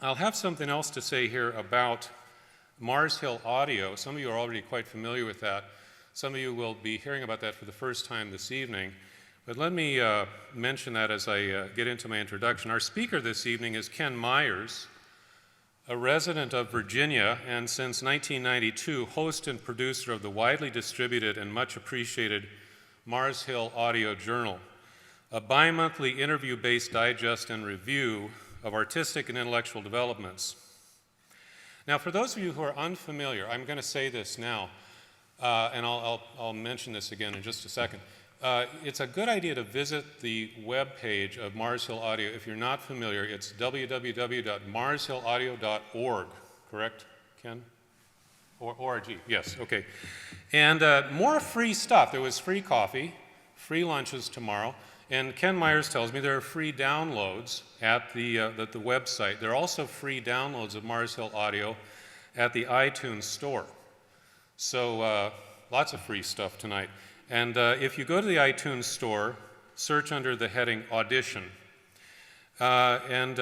I'll have something else to say here about Mars Hill Audio. Some of you are already quite familiar with that. Some of you will be hearing about that for the first time this evening. But let me mention that as I get into my introduction. Our speaker this evening is Ken Meyers, a resident of Virginia, and since 1992, host and producer of the widely distributed and much appreciated Mars Hill Audio Journal, a bi-monthly interview-based digest and review of artistic and intellectual developments. Now, for those of you who are unfamiliar, I'm going to say this now, and I'll mention this again in just a second. It's a good idea to visit the web page of Mars Hill Audio. If you're not familiar, it's www.marshillaudio.org, correct, Ken? Or org, yes, okay. And more free stuff. There was free coffee, free lunches tomorrow, and Ken Meyers tells me there are free downloads at the website. There are also free downloads of Mars Hill Audio at the iTunes store. So lots of free stuff tonight. And if you go to the iTunes store, search under the heading Audition. Ken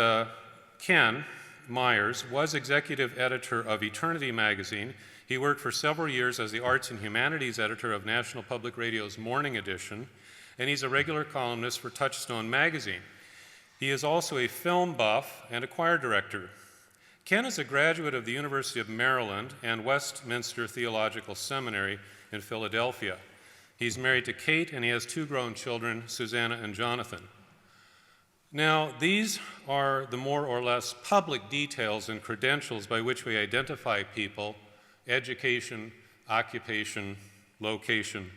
Meyers was executive editor of Eternity magazine. He worked for several years as the arts and humanities editor of National Public Radio's Morning Edition, and he's a regular columnist for Touchstone magazine. He is also a film buff and a choir director. Ken is a graduate of the University of Maryland and Westminster Theological Seminary in Philadelphia. He's married to Kate, and he has 2 grown children, Susanna and Jonathan. Now, these are the more or less public details and credentials by which we identify people: education, occupation, location.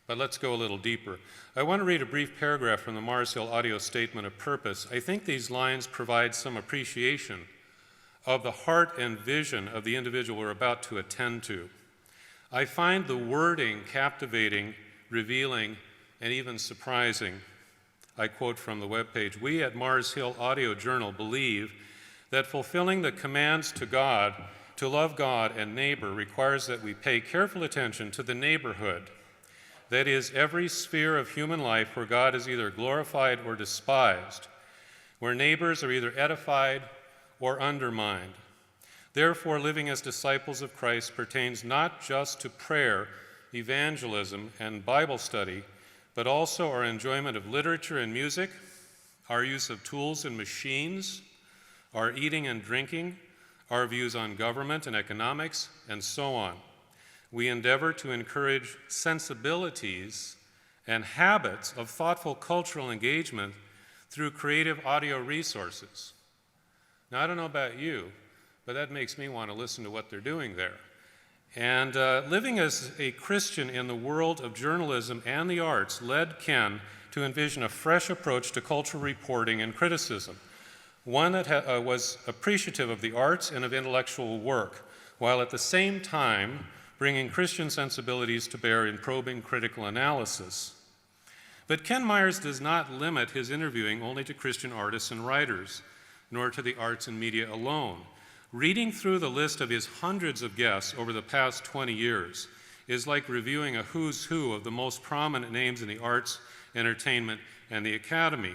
But let's go a little deeper. I want to read a brief paragraph from the Mars Hill Audio Statement of Purpose. I think these lines provide some appreciation of the heart and vision of the individual we're about to attend to. I find the wording captivating, revealing, and even surprising. I quote from the webpage, "We at Mars Hill Audio Journal believe that fulfilling the commands to God, to love God and neighbor, requires that we pay careful attention to the neighborhood. That is, every sphere of human life where God is either glorified or despised, where neighbors are either edified or undermined. Therefore, living as disciples of Christ pertains not just to prayer, evangelism, and Bible study, but also our enjoyment of literature and music, our use of tools and machines, our eating and drinking, our views on government and economics, and so on. We endeavor to encourage sensibilities and habits of thoughtful cultural engagement through creative audio resources." Now, I don't know about you, but that makes me want to listen to what they're doing there. And living as a Christian in the world of journalism and the arts led Ken to envision a fresh approach to cultural reporting and criticism, one that was appreciative of the arts and of intellectual work, while at the same time bringing Christian sensibilities to bear in probing critical analysis. But Ken Meyers does not limit his interviewing only to Christian artists and writers, nor to the arts and media alone. Reading through the list of his hundreds of guests over the past 20 years is like reviewing a who's who of the most prominent names in the arts, entertainment, and the academy.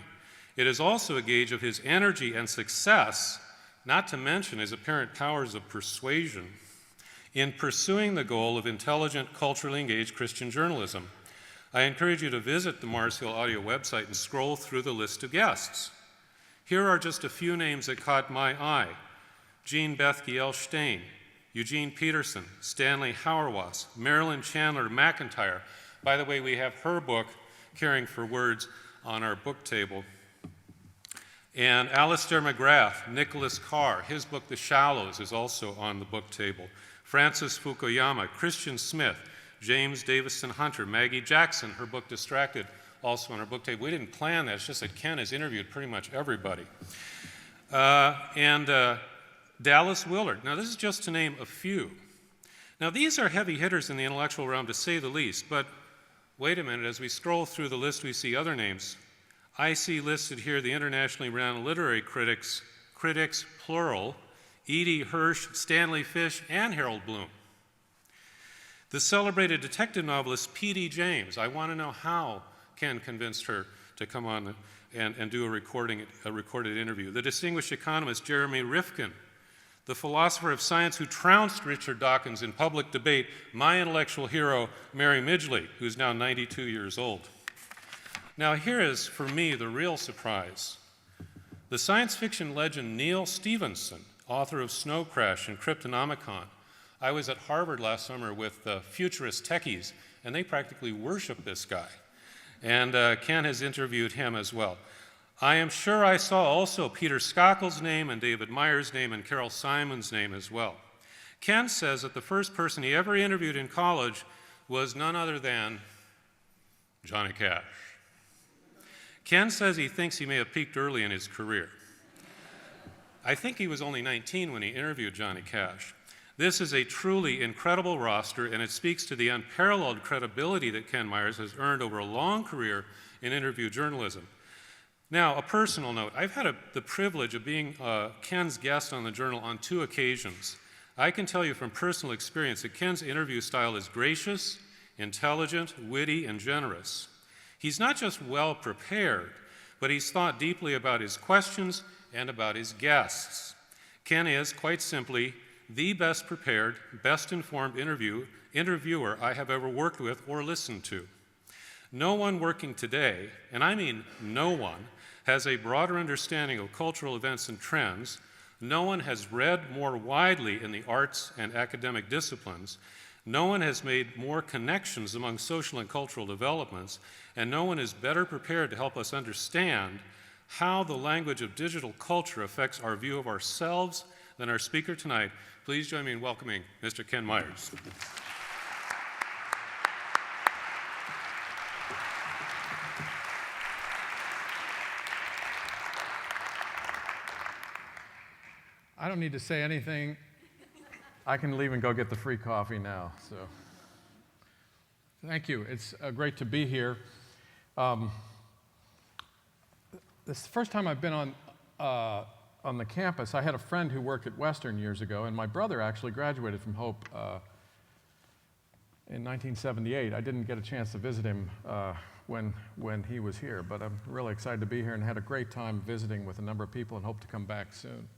It is also a gauge of his energy and success, not to mention his apparent powers of persuasion, in pursuing the goal of intelligent, culturally engaged Christian journalism. I encourage you to visit the Mars Hill Audio website and scroll through the list of guests. Here are just a few names that caught my eye: Jean Beth Giel-Stein, Eugene Peterson, Stanley Hauerwas, Marilyn Chandler McIntyre. By the way, we have her book, Caring for Words, on our book table. And Alistair McGrath, Nicholas Carr, his book, The Shallows, is also on the book table. Francis Fukuyama, Christian Smith, James Davison Hunter, Maggie Jackson, her book Distracted, also on our book table. We didn't plan that, it's just that Ken has interviewed pretty much everybody. Dallas Willard. Now, this is just to name a few. Now, these are heavy hitters in the intellectual realm, to say the least, but wait a minute, as we scroll through the list, we see other names. I see listed here the internationally renowned literary critics, plural, E.D. Hirsch, Stanley Fish, and Harold Bloom. The celebrated detective novelist P.D. James. I want to know how Ken convinced her to come on and do a recorded interview. The distinguished economist Jeremy Rifkin, the philosopher of science who trounced Richard Dawkins in public debate, my intellectual hero, Mary Midgley, who's now 92 years old. Now here is, for me, the real surprise. The science fiction legend Neil Stephenson, author of Snow Crash and Cryptonomicon. I was at Harvard last summer with futurist techies, and they practically worship this guy. And Ken has interviewed him as well. I am sure I saw also Peter Skockel's name and David Meyers' name and Carol Simon's name as well. Ken says that the first person he ever interviewed in college was none other than Johnny Cash. Ken says he thinks he may have peaked early in his career. I think he was only 19 when he interviewed Johnny Cash. This is a truly incredible roster, and it speaks to the unparalleled credibility that Ken Meyers has earned over a long career in interview journalism. Now, a personal note. I've had the privilege of being Ken's guest on the Journal on 2 occasions. I can tell you from personal experience that Ken's interview style is gracious, intelligent, witty, and generous. He's not just well prepared, but he's thought deeply about his questions and about his guests. Ken is, quite simply, the best prepared, best informed interviewer I have ever worked with or listened to. No one working today, and I mean no one, has a broader understanding of cultural events and trends. No one has read more widely in the arts and academic disciplines. No one has made more connections among social and cultural developments, and no one is better prepared to help us understand how the language of digital culture affects our view of ourselves than our speaker tonight. Please join me in welcoming Mr. Ken Meyers. I don't need to say anything. I can leave and go get the free coffee now. So, thank you. It's great to be here. This is the first time I've been on the campus. I had a friend who worked at Western years ago, and my brother actually graduated from Hope in 1978. I didn't get a chance to visit him when he was here, but I'm really excited to be here and had a great time visiting with a number of people and hope to come back soon.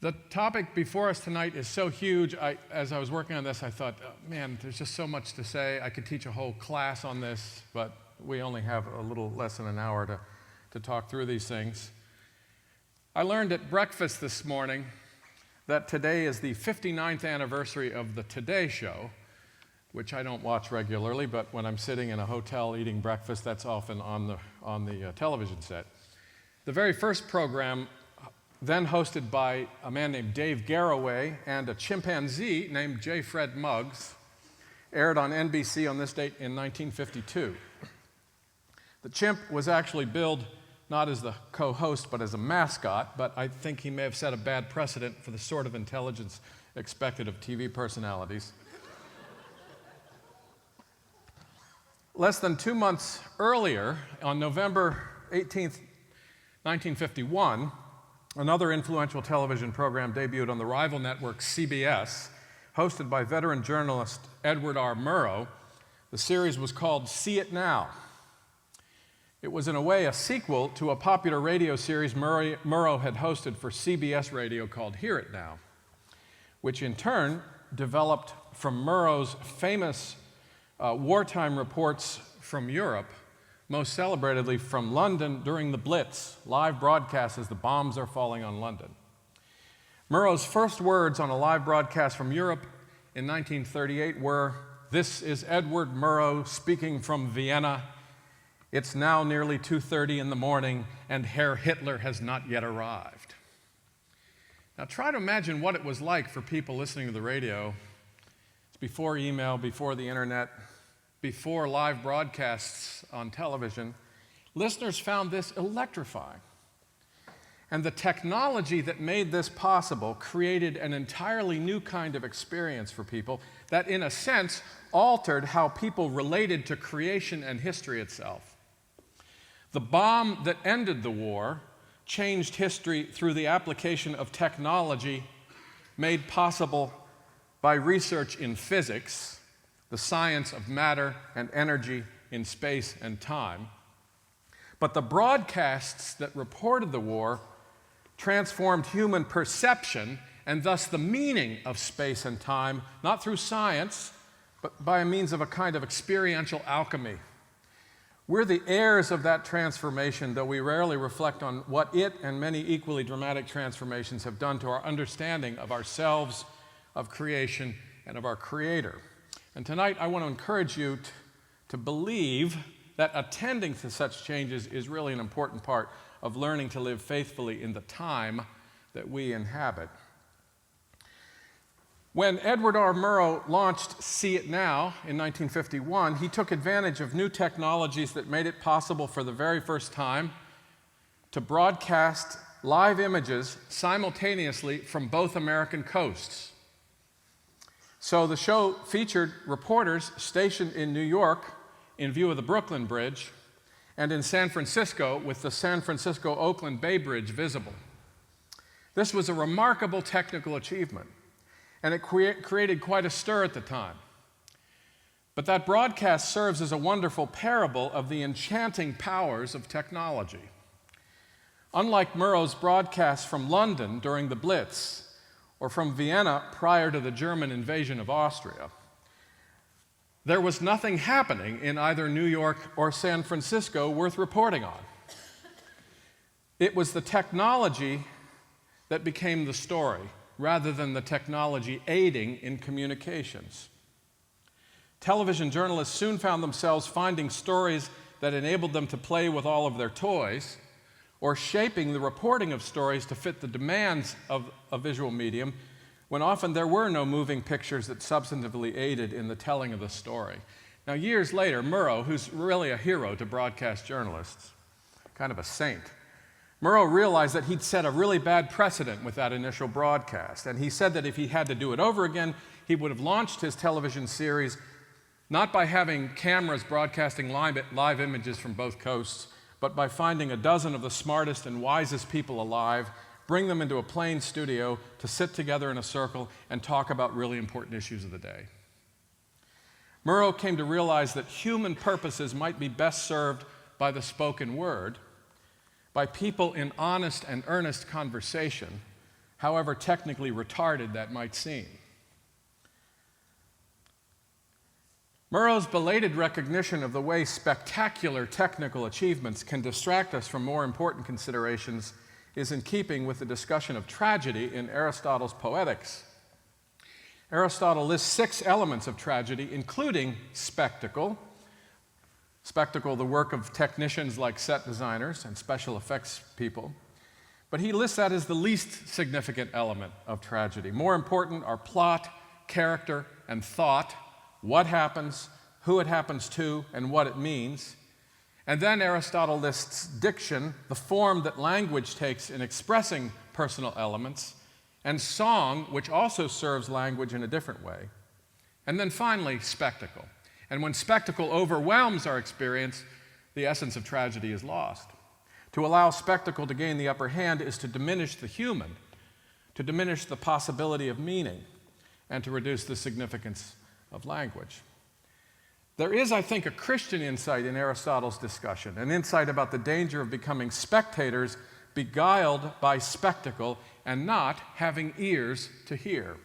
The topic before us tonight is so huge. As I was working on this, I thought, oh, man, there's just so much to say. I could teach a whole class on this, but we only have a little less than an hour to talk through these things. I learned at breakfast this morning that today is the 59th anniversary of the Today Show, which I don't watch regularly, but when I'm sitting in a hotel eating breakfast, that's often on the television set. The very first program, then hosted by a man named Dave Garroway and a chimpanzee named J. Fred Muggs, aired on NBC on this date in 1952. The chimp was actually billed not as the co-host, but as a mascot, but I think he may have set a bad precedent for the sort of intelligence expected of TV personalities. Less than 2 months earlier, on November 18th, 1951, another influential television program debuted on the rival network CBS, hosted by veteran journalist Edward R. Murrow. The series was called See It Now. It was, in a way, a sequel to a popular radio series Murrow had hosted for CBS Radio called Hear It Now, which in turn developed from Murrow's famous wartime reports from Europe, most celebratedly from London during the Blitz, live broadcasts as the bombs are falling on London. Murrow's first words on a live broadcast from Europe in 1938 were, "This is Edward Murrow speaking from Vienna. It's now nearly 2:30 in the morning, and Herr Hitler has not yet arrived." Now try to imagine what it was like for people listening to the radio. It's before email, before the internet, before live broadcasts on television. Listeners found this electrifying. And the technology that made this possible created an entirely new kind of experience for people that, in a sense, altered how people related to creation and history itself. The bomb that ended the war changed history through the application of technology made possible by research in physics, the science of matter and energy in space and time. But the broadcasts that reported the war transformed human perception and thus the meaning of space and time, not through science, but by means of a kind of experiential alchemy. We're the heirs of that transformation, though we rarely reflect on what it and many equally dramatic transformations have done to our understanding of ourselves, of creation, and of our Creator. And tonight I want to encourage you to believe that attending to such changes is really an important part of learning to live faithfully in the time that we inhabit. When Edward R. Murrow launched See It Now in 1951, he took advantage of new technologies that made it possible for the very first time to broadcast live images simultaneously from both American coasts. So the show featured reporters stationed in New York in view of the Brooklyn Bridge and in San Francisco with the San Francisco-Oakland Bay Bridge visible. This was a remarkable technical achievement, and it created quite a stir at the time. But that broadcast serves as a wonderful parable of the enchanting powers of technology. Unlike Murrow's broadcasts from London during the Blitz or from Vienna prior to the German invasion of Austria, there was nothing happening in either New York or San Francisco worth reporting on. It was the technology that became the story, rather than the technology aiding in communications. Television journalists soon found themselves finding stories that enabled them to play with all of their toys, or shaping the reporting of stories to fit the demands of a visual medium, when often there were no moving pictures that substantively aided in the telling of the story. Now, years later, Murrow, who's really a hero to broadcast journalists, kind of a saint, Murrow realized that he'd set a really bad precedent with that initial broadcast, and he said that if he had to do it over again, he would have launched his television series not by having cameras broadcasting live images from both coasts, but by finding a dozen of the smartest and wisest people alive, bring them into a plain studio to sit together in a circle and talk about really important issues of the day. Murrow came to realize that human purposes might be best served by the spoken word, by people in honest and earnest conversation, however technically retarded that might seem. Murrow's belated recognition of the way spectacular technical achievements can distract us from more important considerations is in keeping with the discussion of tragedy in Aristotle's Poetics. Aristotle lists 6 elements of tragedy, including spectacle, the work of technicians like set designers and special effects people. But he lists that as the least significant element of tragedy. More important are plot, character, and thought, what happens, who it happens to, and what it means. And then Aristotle lists diction, the form that language takes in expressing personal elements, and song, which also serves language in a different way. And then finally, spectacle. And when spectacle overwhelms our experience, the essence of tragedy is lost. To allow spectacle to gain the upper hand is to diminish the human, to diminish the possibility of meaning, and to reduce the significance of language. There is, I think, a Christian insight in Aristotle's discussion, an insight about the danger of becoming spectators beguiled by spectacle and not having ears to hear.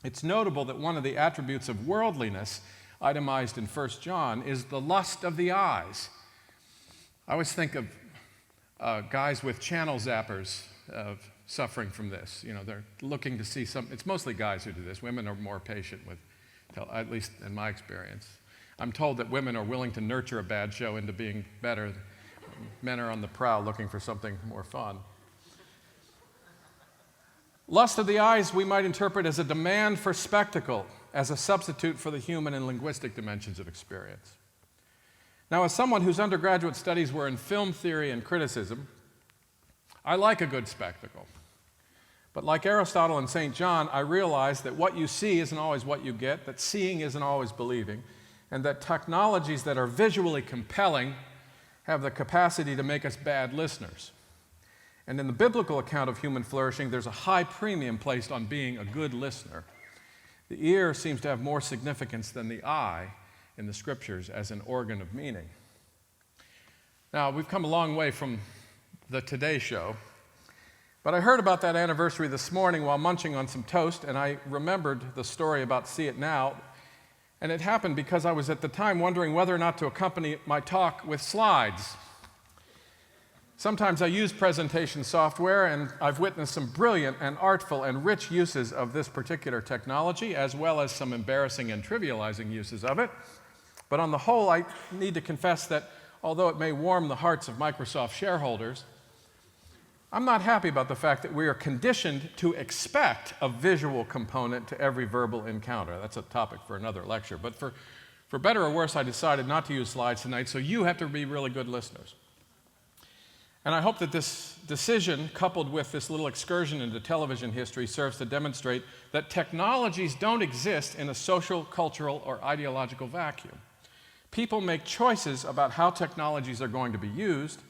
It's notable that one of the attributes of worldliness itemized in 1 John is the lust of the eyes. I always think of guys with channel zappers suffering from this. You know, they're looking to see some. It's mostly guys who do this. Women are more patient with, at least in my experience. I'm told that women are willing to nurture a bad show into being better. Men are on the prowl looking for something more fun. Lust of the eyes we might interpret as a demand for spectacle, as a substitute for the human and linguistic dimensions of experience. Now, as someone whose undergraduate studies were in film theory and criticism, I like a good spectacle. But like Aristotle and St. John, I realize that what you see isn't always what you get, that seeing isn't always believing, and that technologies that are visually compelling have the capacity to make us bad listeners. And in the biblical account of human flourishing, there's a high premium placed on being a good listener. The ear seems to have more significance than the eye in the scriptures as an organ of meaning. Now, we've come a long way from the Today Show, but I heard about that anniversary this morning while munching on some toast, and I remembered the story about See It Now, and it happened because I was at the time wondering whether or not to accompany my talk with slides. Sometimes I use presentation software, and I've witnessed some brilliant and artful and rich uses of this particular technology, as well as some embarrassing and trivializing uses of it. But on the whole, I need to confess that although it may warm the hearts of Microsoft shareholders, I'm not happy about the fact that we are conditioned to expect a visual component to every verbal encounter. That's a topic for another lecture. But for better or worse, I decided not to use slides tonight, so you have to be really good listeners. And I hope that this decision, coupled with this little excursion into television history, serves to demonstrate that technologies don't exist in a social, cultural, or ideological vacuum. People make choices about how technologies are going to be used,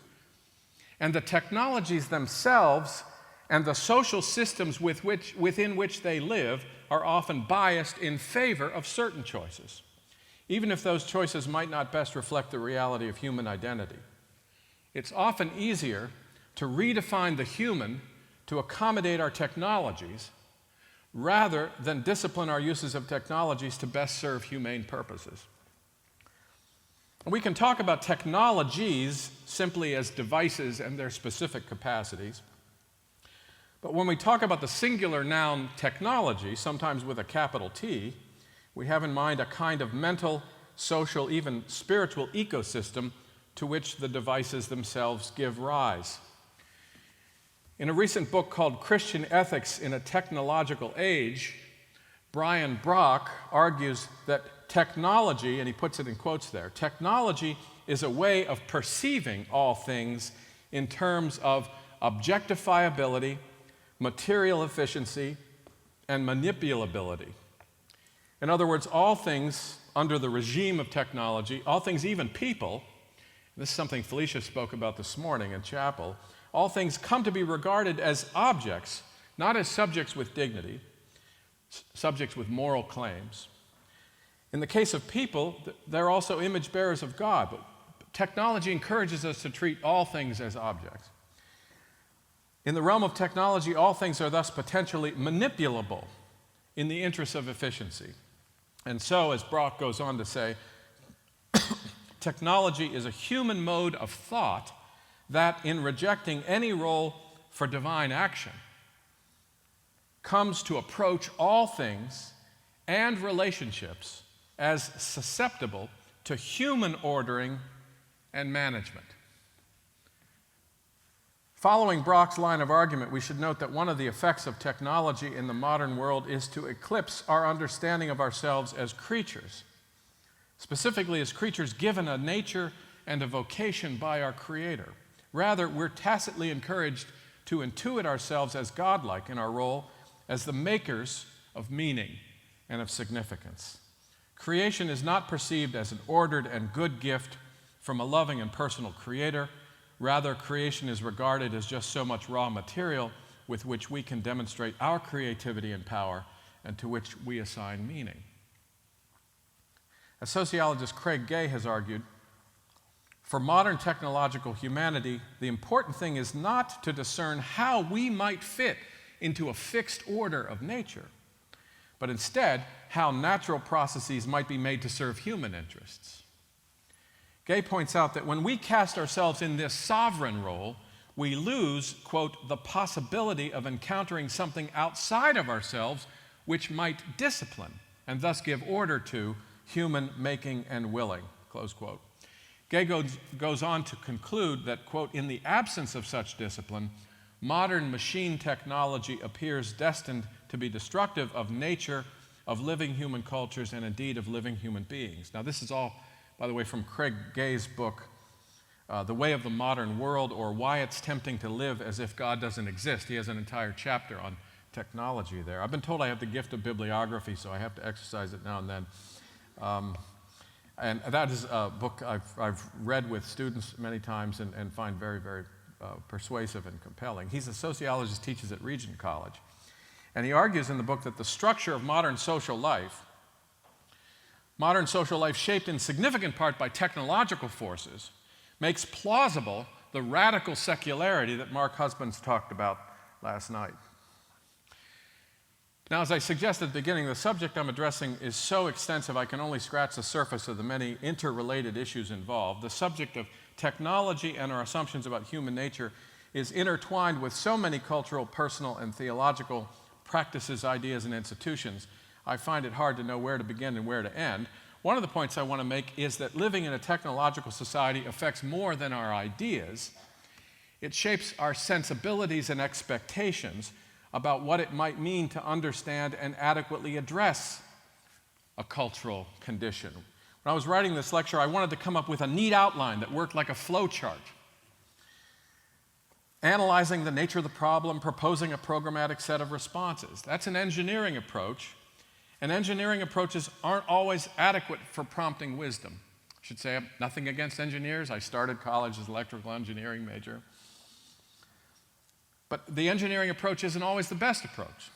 and the technologies themselves and the social systems within which they live are often biased in favor of certain choices, even if those choices might not best reflect the reality of human identity. It's often easier to redefine the human to accommodate our technologies rather than discipline our uses of technologies to best serve humane purposes. We can talk about technologies simply as devices and their specific capacities, but when we talk about the singular noun technology, sometimes with a capital T, we have in mind a kind of mental, social, even spiritual ecosystem to which the devices themselves give rise. In a recent book called Christian Ethics in a Technological Age, Brian Brock argues that technology, and he puts it in quotes there, technology is a way of perceiving all things in terms of objectifiability, material efficiency, and manipulability. In other words, all things under the regime of technology, all things, even people, this is something Felicia spoke about this morning in chapel, all things come to be regarded as objects, not as subjects with dignity, subjects with moral claims. In the case of people, they're also image bearers of God, but technology encourages us to treat all things as objects. In the realm of technology, all things are thus potentially manipulable in the interest of efficiency. And so, as Brock goes on to say, technology is a human mode of thought that, in rejecting any role for divine action, comes to approach all things and relationships as susceptible to human ordering and management. Following Brock's line of argument, we should note that one of the effects of technology in the modern world is to eclipse our understanding of ourselves as creatures, specifically as creatures given a nature and a vocation by our Creator. Rather, we're tacitly encouraged to intuit ourselves as godlike in our role as the makers of meaning and of significance. Creation is not perceived as an ordered and good gift from a loving and personal Creator. Rather, creation is regarded as just so much raw material with which we can demonstrate our creativity and power and to which we assign meaning. As sociologist Craig Gay has argued, for modern technological humanity, the important thing is not to discern how we might fit into a fixed order of nature, but instead how natural processes might be made to serve human interests. Gay points out that when we cast ourselves in this sovereign role, we lose, quote, the possibility of encountering something outside of ourselves which might discipline and thus give order to human making and willing, close quote. Gay goes on to conclude that, quote, in the absence of such discipline, modern machine technology appears destined to be destructive of nature, of living human cultures, and indeed of living human beings. Now, this is all, by the way, from Craig Gay's book, The Way of the Modern World, or Why It's Tempting to Live as If God Doesn't Exist. He has an entire chapter on technology there. I've been told I have the gift of bibliography, so I have to exercise it now and then. And that is a book I've read with students many times and find very, very persuasive and compelling. He's a sociologist, teaches at Regent College. And he argues in the book that the structure of modern social life shaped in significant part by technological forces, makes plausible the radical secularity that Mark Husbands talked about last night. Now, as I suggested at the beginning, the subject I'm addressing is so extensive I can only scratch the surface of the many interrelated issues involved. The subject of technology and our assumptions about human nature is intertwined with so many cultural, personal, and theological practices, ideas, and institutions. I find it hard to know where to begin and where to end. One of the points I want to make is that living in a technological society affects more than our ideas. It shapes our sensibilities and expectations about what it might mean to understand and adequately address a cultural condition. When I was writing this lecture, I wanted to come up with a neat outline that worked like a flow chart. Analyzing the nature of the problem, proposing a programmatic set of responses. That's an engineering approach, and engineering approaches aren't always adequate for prompting wisdom. I should say nothing against engineers. I started college as an electrical engineering major. But the engineering approach isn't always the best approach.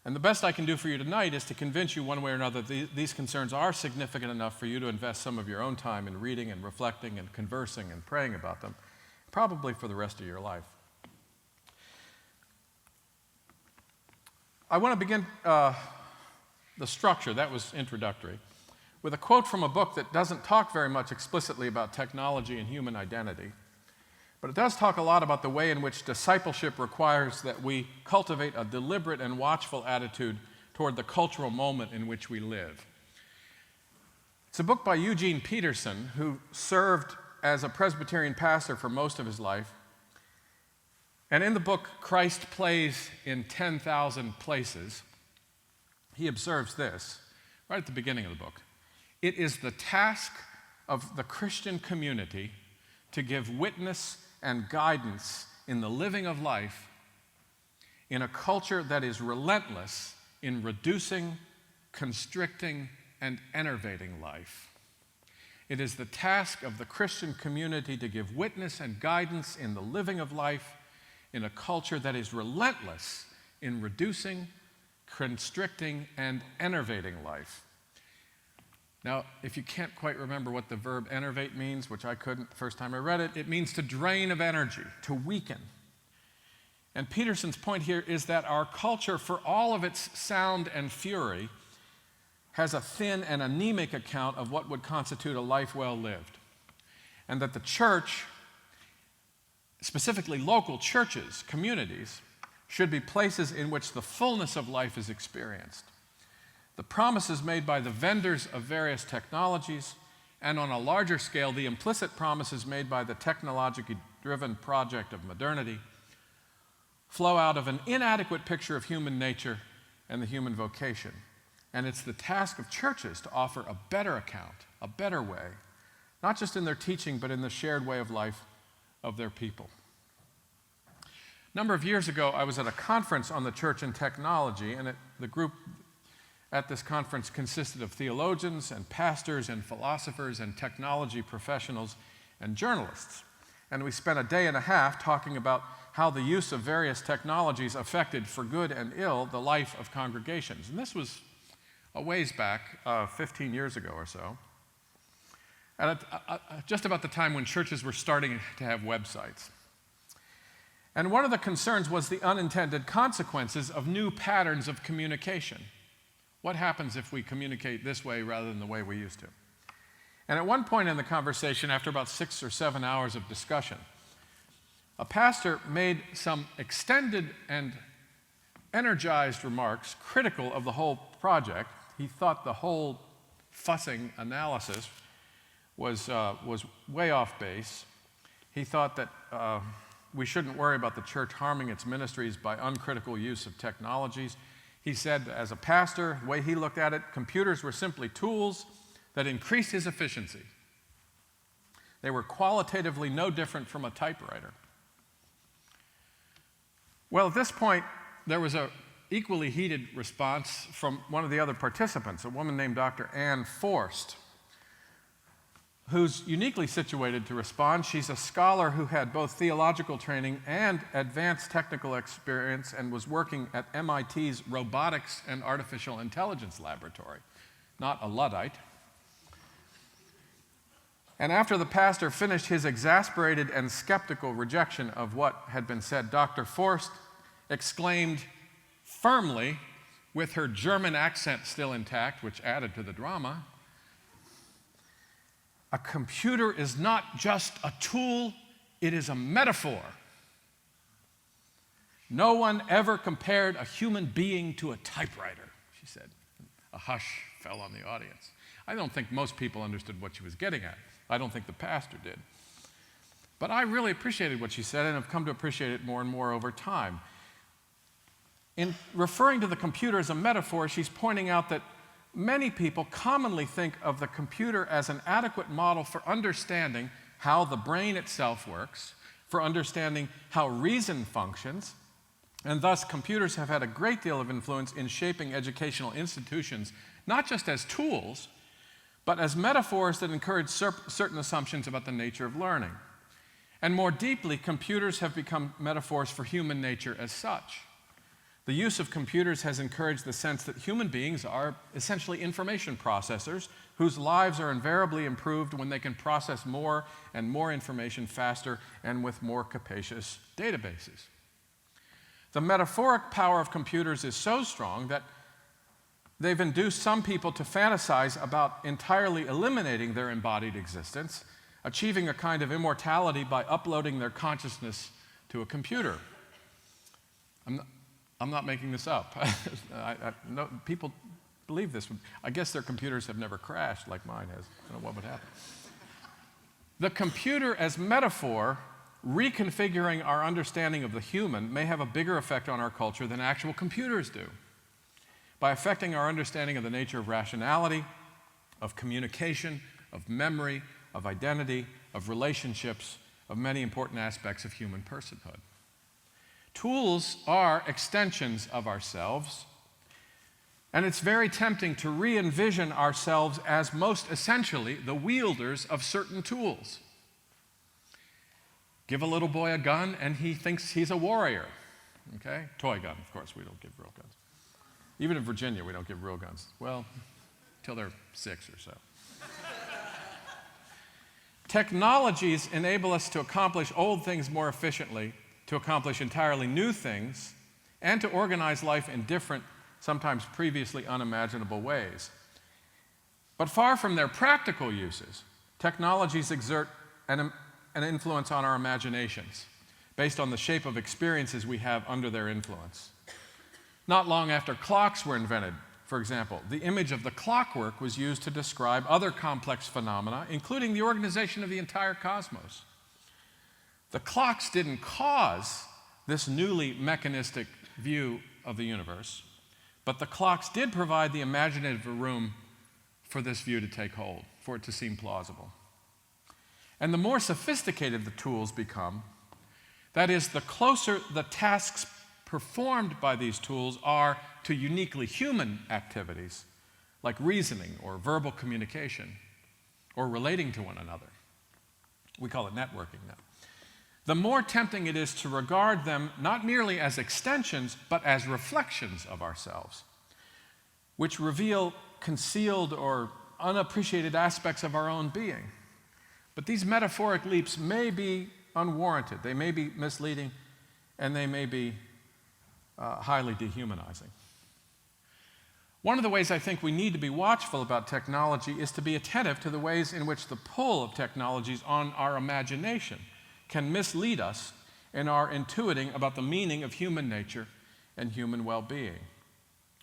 And the best I can do for you tonight is to convince you one way or another that these concerns are significant enough for you to invest some of your own time in reading and reflecting and conversing and praying about them, probably for the rest of your life. I want to begin the structure, that was introductory, with a quote from a book that doesn't talk very much explicitly about technology and human identity. But it does talk a lot about the way in which discipleship requires that we cultivate a deliberate and watchful attitude toward the cultural moment in which we live. It's a book by Eugene Peterson, who served as a Presbyterian pastor for most of his life. And in the book, Christ Plays in 10,000 Places, he observes this, right at the beginning of the book. It is the task of the Christian community to give witness and guidance in the living of life in a culture that is relentless in reducing, constricting, and enervating life. It is the task of the Christian community to give witness and guidance in the living of life in a culture that is relentless in reducing, constricting, and enervating life. Now, if you can't quite remember what the verb enervate means, which I couldn't the first time I read it, it means to drain of energy, to weaken. And Peterson's point here is that our culture, for all of its sound and fury, has a thin and anemic account of what would constitute a life well lived. And that the church, specifically local churches, communities, should be places in which the fullness of life is experienced. The promises made by the vendors of various technologies, and on a larger scale, the implicit promises made by the technologically driven project of modernity, flow out of an inadequate picture of human nature and the human vocation. And it's the task of churches to offer a better account, a better way, not just in their teaching, but in the shared way of life of their people. A number of years ago, I was at a conference on the church and technology, and the group at this conference consisted of theologians and pastors and philosophers and technology professionals and journalists. And we spent a day and a half talking about how the use of various technologies affected, for good and ill, the life of congregations. And this was a ways back, 15 years ago or so, at just about the time when churches were starting to have websites. And one of the concerns was the unintended consequences of new patterns of communication. What happens if we communicate this way rather than the way we used to? And at one point in the conversation, after about 6 or 7 hours of discussion, a pastor made some extended and energized remarks critical of the whole project. He thought the whole fussing analysis was way off base. He thought that we shouldn't worry about the church harming its ministries by uncritical use of technologies. He said, as a pastor, the way he looked at it, computers were simply tools that increased his efficiency. They were qualitatively no different from a typewriter. Well, at this point, there was an equally heated response from one of the other participants, a woman named Dr. Ann Forst, who's uniquely situated to respond. She's a scholar who had both theological training and advanced technical experience and was working at MIT's Robotics and Artificial Intelligence Laboratory, not a Luddite. And after the pastor finished his exasperated and skeptical rejection of what had been said, Dr. Forst exclaimed firmly, with her German accent still intact, which added to the drama, "A computer is not just a tool, it is a metaphor. No one ever compared a human being to a typewriter," she said. A hush fell on the audience. I don't think most people understood what she was getting at. I don't think the pastor did. But I really appreciated what she said and have come to appreciate it more and more over time. In referring to the computer as a metaphor, she's pointing out that many people commonly think of the computer as an adequate model for understanding how the brain itself works, for understanding how reason functions, and thus computers have had a great deal of influence in shaping educational institutions, not just as tools, but as metaphors that encourage certain assumptions about the nature of learning. And more deeply, computers have become metaphors for human nature as such. The use of computers has encouraged the sense that human beings are essentially information processors whose lives are invariably improved when they can process more and more information faster and with more capacious databases. The metaphoric power of computers is so strong that they've induced some people to fantasize about entirely eliminating their embodied existence, achieving a kind of immortality by uploading their consciousness to a computer. I'm not making this up. No, people believe this. I guess their computers have never crashed like mine has. I don't know what would happen. The computer as metaphor, reconfiguring our understanding of the human, may have a bigger effect on our culture than actual computers do, by affecting our understanding of the nature of rationality, of communication, of memory, of identity, of relationships, of many important aspects of human personhood. Tools are extensions of ourselves, and it's very tempting to re-envision ourselves as most essentially the wielders of certain tools. Give a little boy a gun and he thinks he's a warrior. Okay? Toy gun, of course, we don't give real guns. Even in Virginia, we don't give real guns. Well, till they're 6 or so. Technologies enable us to accomplish old things more efficiently, to accomplish entirely new things, and to organize life in different, sometimes previously unimaginable ways. But far from their practical uses, technologies exert an influence on our imaginations, based on the shape of experiences we have under their influence. Not long after clocks were invented, for example, the image of the clockwork was used to describe other complex phenomena, including the organization of the entire cosmos. The clocks didn't cause this newly mechanistic view of the universe, but the clocks did provide the imaginative room for this view to take hold, for it to seem plausible. And the more sophisticated the tools become, that is, the closer the tasks performed by these tools are to uniquely human activities, like reasoning or verbal communication, or relating to one another. We call it networking now. The more tempting it is to regard them not merely as extensions, but as reflections of ourselves, which reveal concealed or unappreciated aspects of our own being. But these metaphoric leaps may be unwarranted, they may be misleading, and they may be highly dehumanizing. One of the ways I think we need to be watchful about technology is to be attentive to the ways in which the pull of technologies on our imagination can mislead us in our intuiting about the meaning of human nature and human well-being.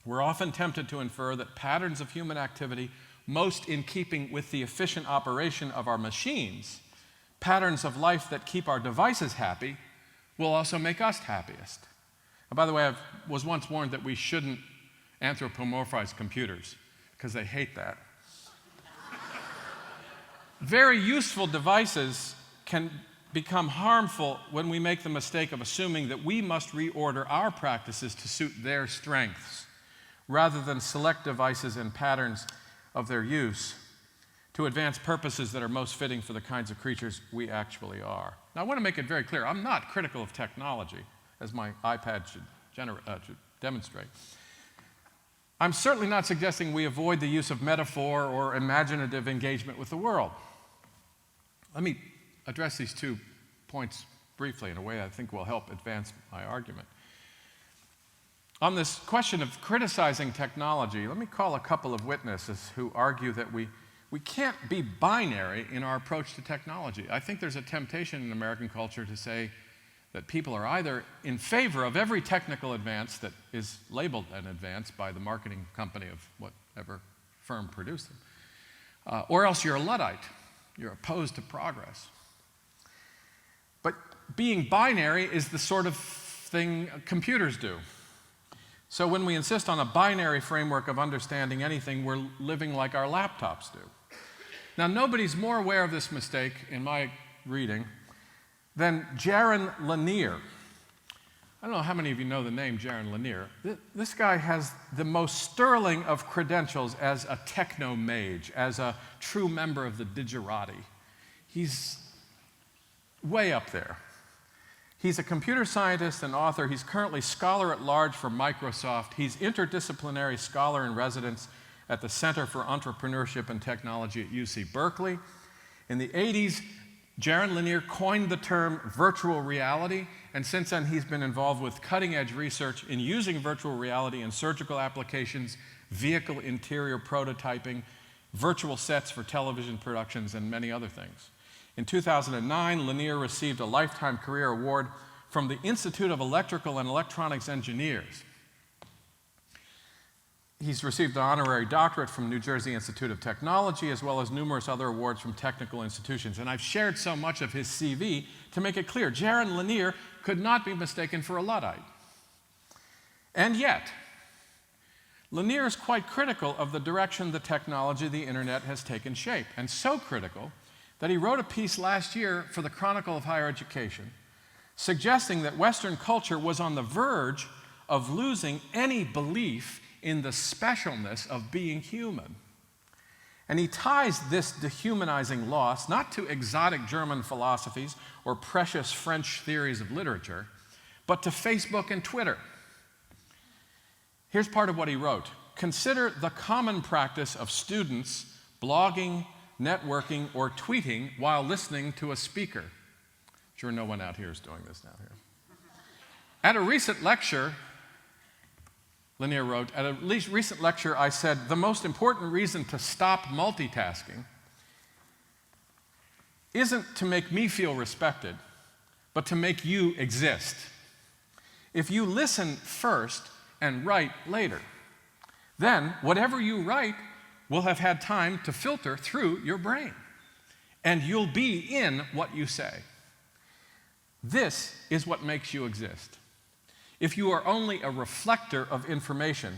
We're often tempted to infer that patterns of human activity most in keeping with the efficient operation of our machines, patterns of life that keep our devices happy, will also make us happiest. And by the way, I was once warned that we shouldn't anthropomorphize computers because they hate that. Very useful devices can become harmful when we make the mistake of assuming that we must reorder our practices to suit their strengths, rather than select devices and patterns of their use to advance purposes that are most fitting for the kinds of creatures we actually are. Now, I want to make it very clear, I'm not critical of technology, as my iPad should demonstrate. I'm certainly not suggesting we avoid the use of metaphor or imaginative engagement with the world. Let me address these 2 points briefly in a way I think will help advance my argument. On this question of criticizing technology, let me call a couple of witnesses who argue that we can't be binary in our approach to technology. I think there's a temptation in American culture to say that people are either in favor of every technical advance that is labeled an advance by the marketing company of whatever firm produced them, or else you're a Luddite. You're opposed to progress. But being binary is the sort of thing computers do. So when we insist on a binary framework of understanding anything, we're living like our laptops do. Now, nobody's more aware of this mistake, in my reading, than Jaron Lanier. I don't know how many of you know the name Jaron Lanier. This guy has the most sterling of credentials as a techno-mage, as a true member of the digerati. He's way up there. He's a computer scientist and author. He's currently scholar at large for Microsoft. He's interdisciplinary scholar in residence at the Center for Entrepreneurship and Technology at UC Berkeley. In the 80s, Jaron Lanier coined the term virtual reality, and since then he's been involved with cutting-edge research in using virtual reality in surgical applications, vehicle interior prototyping, virtual sets for television productions, and many other things. In 2009, Lanier received a Lifetime Career Award from the Institute of Electrical and Electronics Engineers. He's received an honorary doctorate from New Jersey Institute of Technology, as well as numerous other awards from technical institutions. And I've shared so much of his CV to make it clear, Jaron Lanier could not be mistaken for a Luddite. And yet, Lanier is quite critical of the direction the technology of the internet has taken shape, and so critical that he wrote a piece last year for the Chronicle of Higher Education suggesting that Western culture was on the verge of losing any belief in the specialness of being human. And he ties this dehumanizing loss not to exotic German philosophies or precious French theories of literature, but to Facebook and Twitter. Here's part of what he wrote. Consider the common practice of students blogging, networking, or tweeting while listening to a speaker. Sure, no one out here is doing this now here. At a recent lecture, Lanier wrote, at a recent lecture I said, the most important reason to stop multitasking isn't to make me feel respected, but to make you exist. If you listen first and write later, then whatever you write will have had time to filter through your brain, and you'll be in what you say. This is what makes you exist. If you are only a reflector of information,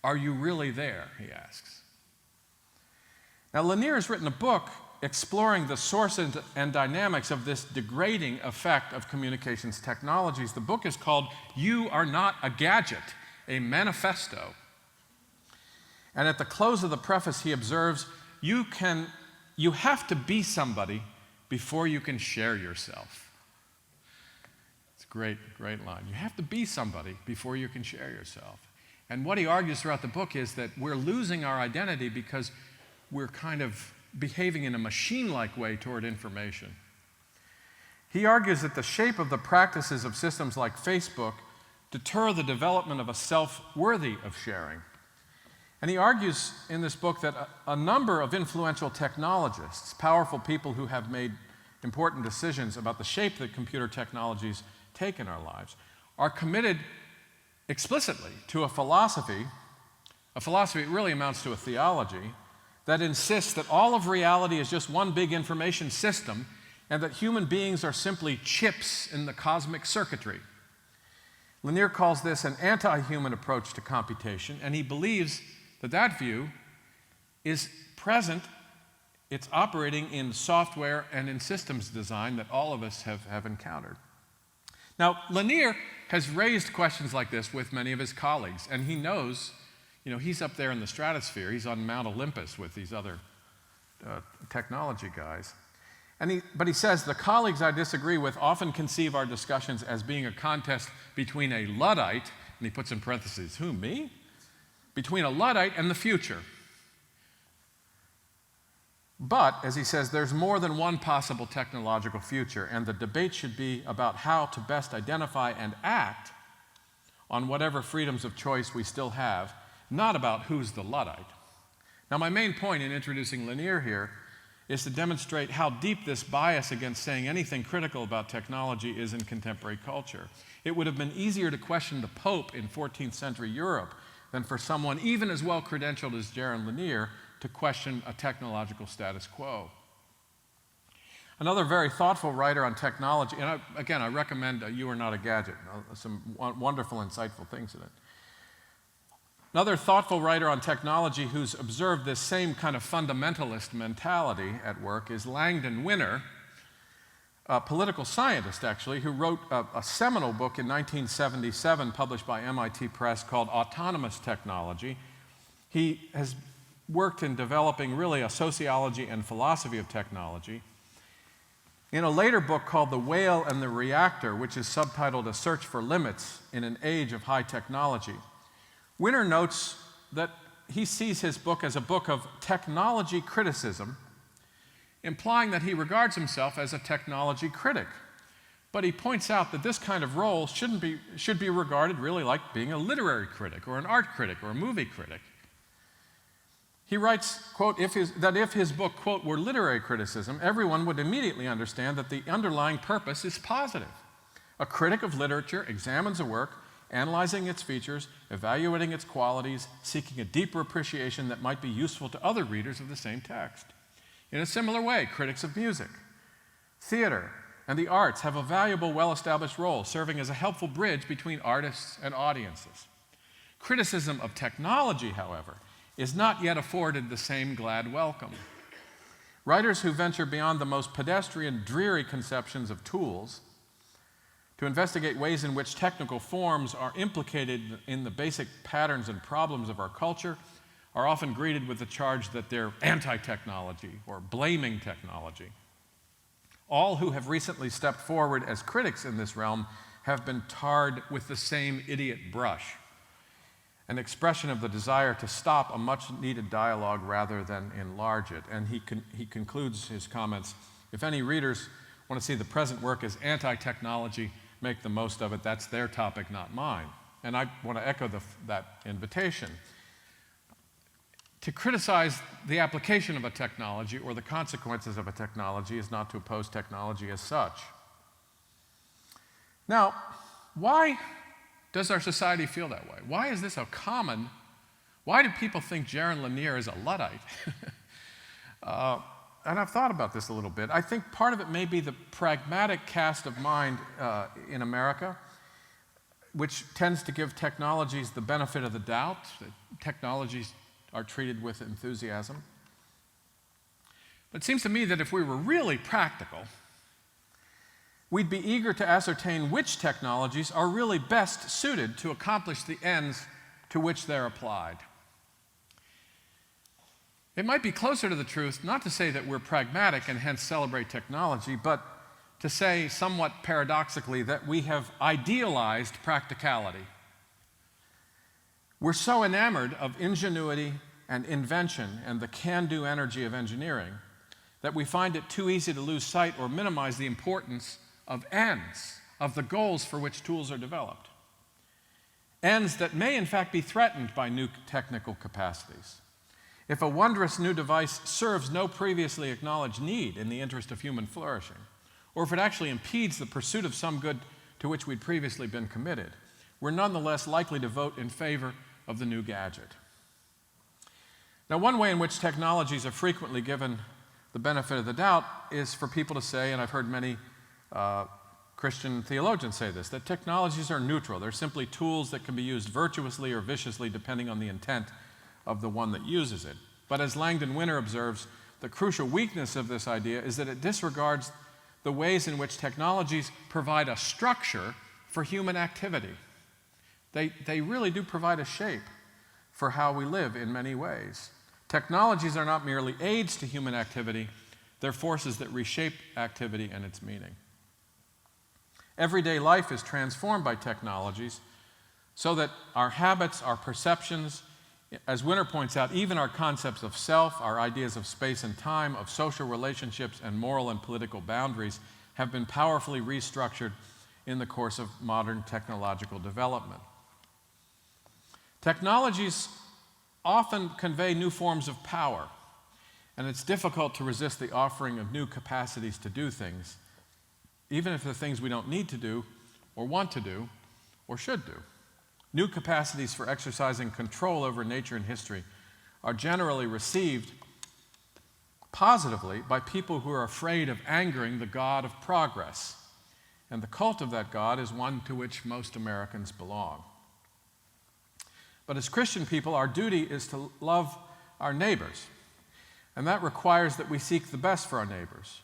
are you really there, he asks. Now, Lanier has written a book exploring the sources and dynamics of this degrading effect of communications technologies. The book is called You Are Not a Gadget, a Manifesto. And at the close of the preface, he observes, you have to be somebody before you can share yourself. It's a great, great line. You have to be somebody before you can share yourself. And what he argues throughout the book is that we're losing our identity because we're kind of behaving in a machine-like way toward information. He argues that the shape of the practices of systems like Facebook deter the development of a self worthy of sharing. And he argues in this book that a number of influential technologists, powerful people who have made important decisions about the shape that computer technologies take in our lives, are committed explicitly to a philosophy really amounts to a theology, that insists that all of reality is just one big information system and that human beings are simply chips in the cosmic circuitry. Lanier calls this an anti-human approach to computation, and he believes that that view is present, it's operating in software and in systems design that all of us have encountered. Now, Lanier has raised questions like this with many of his colleagues, and he knows, he's up there in the stratosphere, he's on Mount Olympus with these other technology guys. But he says, the colleagues I disagree with often conceive our discussions as being a contest between a Luddite, and he puts in parentheses, who, me? Between a Luddite and the future. But, as he says, there's more than one possible technological future, and the debate should be about how to best identify and act on whatever freedoms of choice we still have, not about who's the Luddite. Now, my main point in introducing Lanier here is to demonstrate how deep this bias against saying anything critical about technology is in contemporary culture. It would have been easier to question the Pope in 14th century Europe than for someone even as well credentialed as Jaron Lanier to question a technological status quo. Another very thoughtful writer on technology, and I recommend You Are Not a Gadget, some wonderful, insightful things in it. Another thoughtful writer on technology who's observed this same kind of fundamentalist mentality at work is Langdon Winner, a political scientist, actually, who wrote a seminal book in 1977 published by MIT Press called Autonomous Technology. He has worked in developing really a sociology and philosophy of technology. In a later book called The Whale and the Reactor, which is subtitled A Search for Limits in an Age of High Technology, Winner notes that he sees his book as a book of technology criticism, implying that he regards himself as a technology critic. But he points out that this kind of role should be regarded really like being a literary critic or an art critic or a movie critic. He writes, quote, that if his book, quote, were literary criticism, everyone would immediately understand that the underlying purpose is positive. A critic of literature examines a work, analyzing its features, evaluating its qualities, seeking a deeper appreciation that might be useful to other readers of the same text. In a similar way, critics of music, theater, and the arts have a valuable, well-established role, serving as a helpful bridge between artists and audiences. Criticism of technology, however, is not yet afforded the same glad welcome. Writers who venture beyond the most pedestrian, dreary conceptions of tools to investigate ways in which technical forms are implicated in the basic patterns and problems of our culture are often greeted with the charge that they're anti-technology or blaming technology. All who have recently stepped forward as critics in this realm have been tarred with the same idiot brush, an expression of the desire to stop a much-needed dialogue rather than enlarge it. And he concludes his comments, if any readers want to see the present work as anti-technology, make the most of it. That's their topic, not mine. And I want to echo that invitation. To criticize the application of a technology or the consequences of a technology is not to oppose technology as such. Now, why does our society feel that way? Why is this why do people think Jaron Lanier is a Luddite? And I've thought about this a little bit. I think part of it may be the pragmatic cast of mind in America, which tends to give technologies the benefit of the doubt. Technologies are treated with enthusiasm. But it seems to me that if we were really practical, we'd be eager to ascertain which technologies are really best suited to accomplish the ends to which they're applied. It might be closer to the truth not to say that we're pragmatic and hence celebrate technology, but to say somewhat paradoxically that we have idealized practicality. We're so enamored of ingenuity and invention and the can-do energy of engineering that we find it too easy to lose sight or minimize the importance of ends, of the goals for which tools are developed. Ends that may in fact be threatened by new technical capacities. If a wondrous new device serves no previously acknowledged need in the interest of human flourishing, or if it actually impedes the pursuit of some good to which we'd previously been committed, we're nonetheless likely to vote in favor of the new gadget. Now, one way in which technologies are frequently given the benefit of the doubt is for people to say, and I've heard many Christian theologians say this, that technologies are neutral. They're simply tools that can be used virtuously or viciously depending on the intent of the one that uses it. But as Langdon Winner observes, the crucial weakness of this idea is that it disregards the ways in which technologies provide a structure for human activity. They really do provide a shape for how we live in many ways. Technologies are not merely aids to human activity, they're forces that reshape activity and its meaning. Everyday life is transformed by technologies so that our habits, our perceptions, As Winter points out, even our concepts of self, our ideas of space and time, of social relationships, and moral and political boundaries have been powerfully restructured in the course of modern technological development. Technologies often convey new forms of power, and it's difficult to resist the offering of new capacities to do things, even if they're things we don't need to do, or want to do, or should do. New capacities for exercising control over nature and history are generally received positively by people who are afraid of angering the God of progress. And the cult of that God is one to which most Americans belong. But as Christian people, our duty is to love our neighbors. And that requires that we seek the best for our neighbors,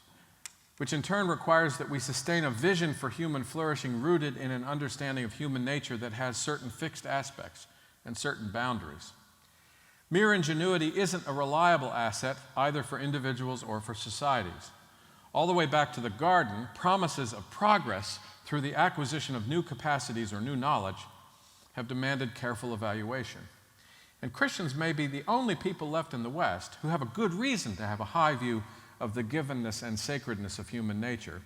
which in turn requires that we sustain a vision for human flourishing rooted in an understanding of human nature that has certain fixed aspects and certain boundaries. Mere ingenuity isn't a reliable asset either for individuals or for societies. All the way back to the garden, promises of progress through the acquisition of new capacities or new knowledge have demanded careful evaluation. And Christians may be the only people left in the West who have a good reason to have a high view of the givenness and sacredness of human nature.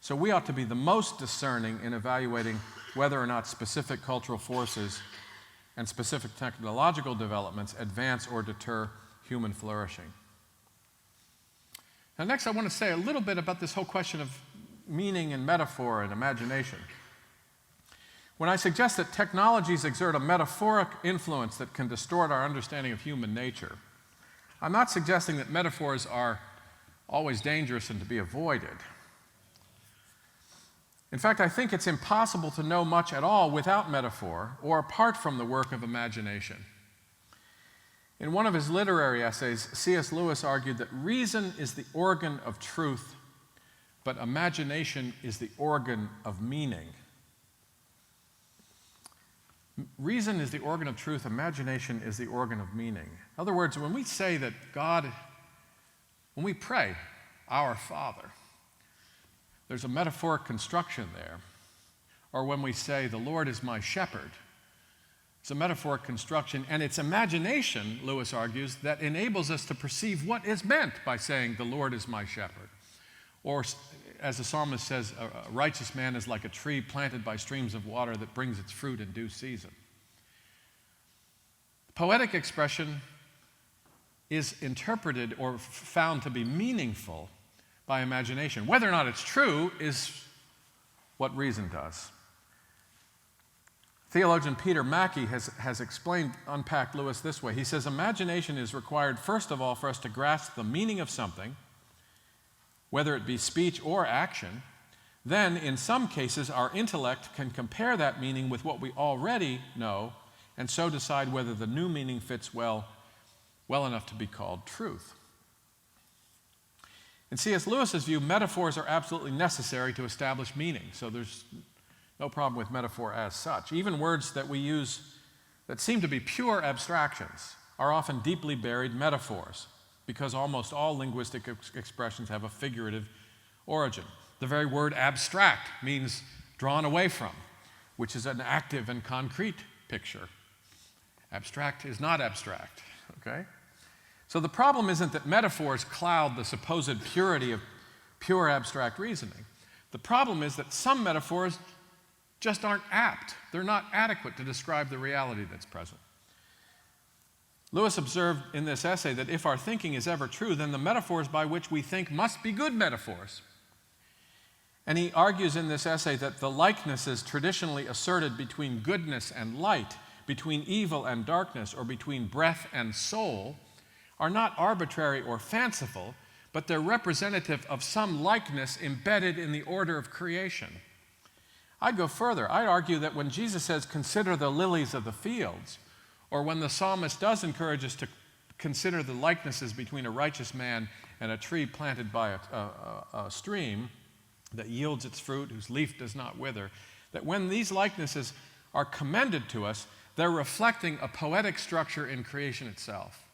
So we ought to be the most discerning in evaluating whether or not specific cultural forces and specific technological developments advance or deter human flourishing. Now, next I want to say a little bit about this whole question of meaning and metaphor and imagination. When I suggest that technologies exert a metaphoric influence that can distort our understanding of human nature, I'm not suggesting that metaphors are always dangerous and to be avoided. In fact, I think it's impossible to know much at all without metaphor or apart from the work of imagination. In one of his literary essays, C.S. Lewis argued that reason is the organ of truth, but imagination is the organ of meaning. Reason is the organ of truth, imagination is the organ of meaning. In other words, when we say that when we pray, Our Father, there's a metaphoric construction there. Or when we say, the Lord is my shepherd, it's a metaphoric construction, and it's imagination, Lewis argues, that enables us to perceive what is meant by saying, the Lord is my shepherd. Or, as the psalmist says, a righteous man is like a tree planted by streams of water that brings its fruit in due season. Poetic expression is interpreted or found to be meaningful by imagination. Whether or not it's true is what reason does. Theologian Peter Mackey has unpacked Lewis this way. He says, imagination is required, first of all, for us to grasp the meaning of something, whether it be speech or action. Then, in some cases, our intellect can compare that meaning with what we already know, and so decide whether the new meaning fits well enough to be called truth. In C.S. Lewis's view, metaphors are absolutely necessary to establish meaning, so there's no problem with metaphor as such. Even words that we use that seem to be pure abstractions are often deeply buried metaphors, because almost all linguistic expressions have a figurative origin. The very word abstract means drawn away from, which is an active and concrete picture. Abstract is not abstract, okay? So the problem isn't that metaphors cloud the supposed purity of pure abstract reasoning. The problem is that some metaphors just aren't apt. They're not adequate to describe the reality that's present. Lewis observed in this essay that if our thinking is ever true, then the metaphors by which we think must be good metaphors. And he argues in this essay that the likenesses traditionally asserted between goodness and light, between evil and darkness, or between breath and soul are not arbitrary or fanciful, but they're representative of some likeness embedded in the order of creation. I'd go further. I'd argue that when Jesus says, consider the lilies of the fields, or when the psalmist does encourage us to consider the likenesses between a righteous man and a tree planted by a stream that yields its fruit, whose leaf does not wither, that when these likenesses are commended to us, they're reflecting a poetic structure in creation itself.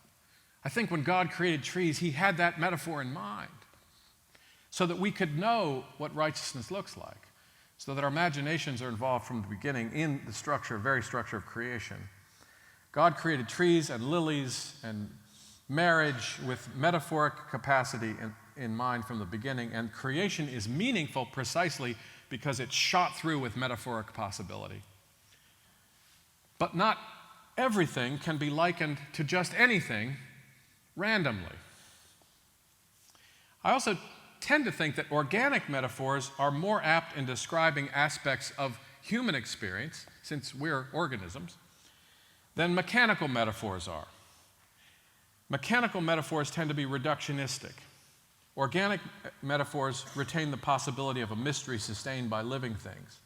I think when God created trees, he had that metaphor in mind so that we could know what righteousness looks like, so that our imaginations are involved from the beginning in the structure, very structure of creation. God created trees and lilies and marriage with metaphoric capacity in mind from the beginning, and creation is meaningful precisely because it's shot through with metaphoric possibility. But not everything can be likened to just anything randomly. I also tend to think that organic metaphors are more apt in describing aspects of human experience, since we're organisms, than mechanical metaphors are. Mechanical metaphors tend to be reductionistic. Organic metaphors retain the possibility of a mystery sustained by living things.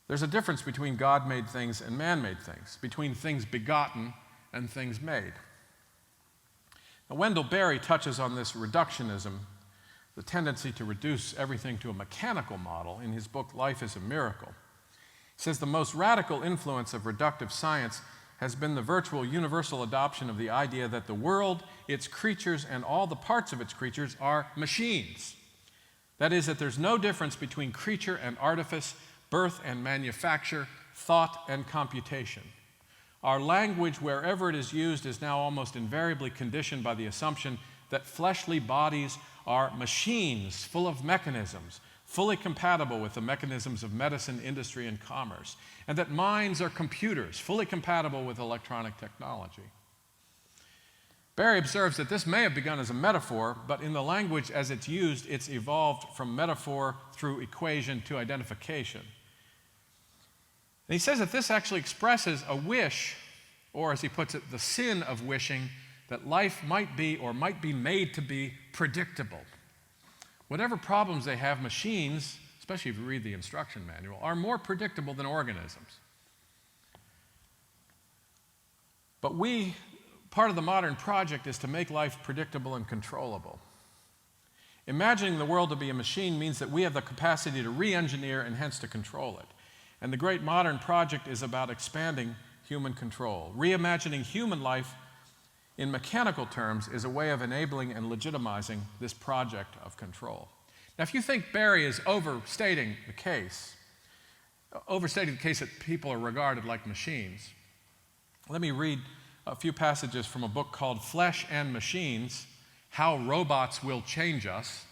There's a difference between God-made things and man-made things, between things begotten and things made. Now, Wendell Berry touches on this reductionism, the tendency to reduce everything to a mechanical model, in his book, Life is a Miracle. He says the most radical influence of reductive science has been the virtual universal adoption of the idea that the world, its creatures, and all the parts of its creatures are machines. That is, that there's no difference between creature and artifice, birth and manufacture, thought and computation. Our language, wherever it is used, is now almost invariably conditioned by the assumption that fleshly bodies are machines full of mechanisms, fully compatible with the mechanisms of medicine, industry, and commerce, and that minds are computers, fully compatible with electronic technology. Berry observes that this may have begun as a metaphor, but in the language as it's used, it's evolved from metaphor through equation to identification. And he says that this actually expresses a wish, or as he puts it, the sin of wishing, that life might be or might be made to be predictable. Whatever problems they have, machines, especially if you read the instruction manual, are more predictable than organisms. But part of the modern project is to make life predictable and controllable. Imagining the world to be a machine means that we have the capacity to re-engineer and hence to control it. And the great modern project is about expanding human control. Reimagining human life in mechanical terms is a way of enabling and legitimizing this project of control. Now, if you think Berry is overstating the case that people are regarded like machines, let me read a few passages from a book called Flesh and Machines: How Robots Will Change Us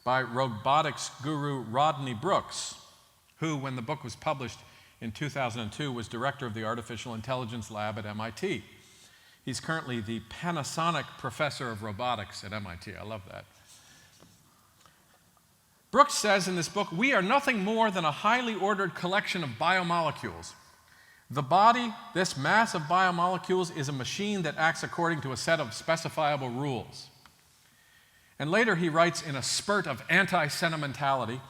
by robotics guru Rodney Brooks, who, when the book was published in 2002, was director of the Artificial Intelligence Lab at MIT. He's currently the Panasonic Professor of Robotics at MIT. I love that. Brooks says in this book, we are nothing more than a highly ordered collection of biomolecules. The body, this mass of biomolecules, is a machine that acts according to a set of specifiable rules. And later he writes in a spurt of anti-sentimentality,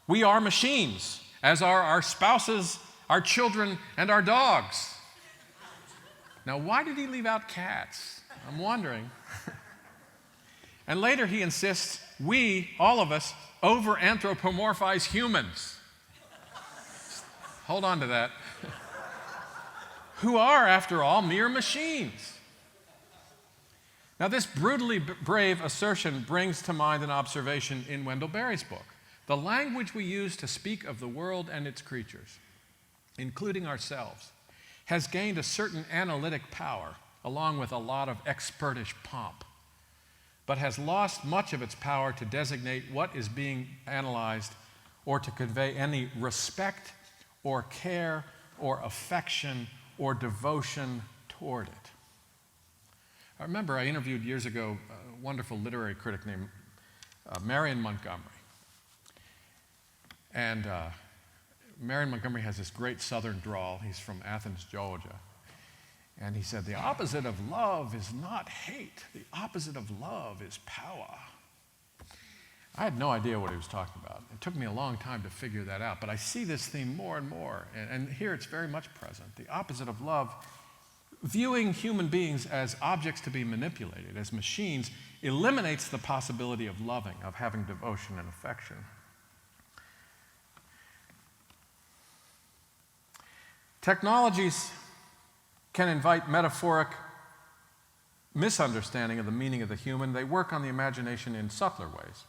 we are machines, as are our spouses, our children, and our dogs. Now, why did he leave out cats? I'm wondering. And later he insists, we, all of us, over-anthropomorphize humans. Hold on to that. Who are, after all, mere machines. Now, this brutally brave assertion brings to mind an observation in Wendell Berry's book. The language we use to speak of the world and its creatures, including ourselves, has gained a certain analytic power, along with a lot of expertish pomp, but has lost much of its power to designate what is being analyzed or to convey any respect or care or affection or devotion toward it. I remember I interviewed years ago a wonderful literary critic named Marion Montgomery. And Marion Montgomery has this great southern drawl. He's from Athens, Georgia. And he said, the opposite of love is not hate. The opposite of love is power. I had no idea what he was talking about. It took me a long time to figure that out, but I see this theme more and more, and here it's very much present. The opposite of love, viewing human beings as objects to be manipulated, as machines, eliminates the possibility of loving, of having devotion and affection. Technologies can invite metaphoric misunderstanding of the meaning of the human. They work on the imagination in subtler ways.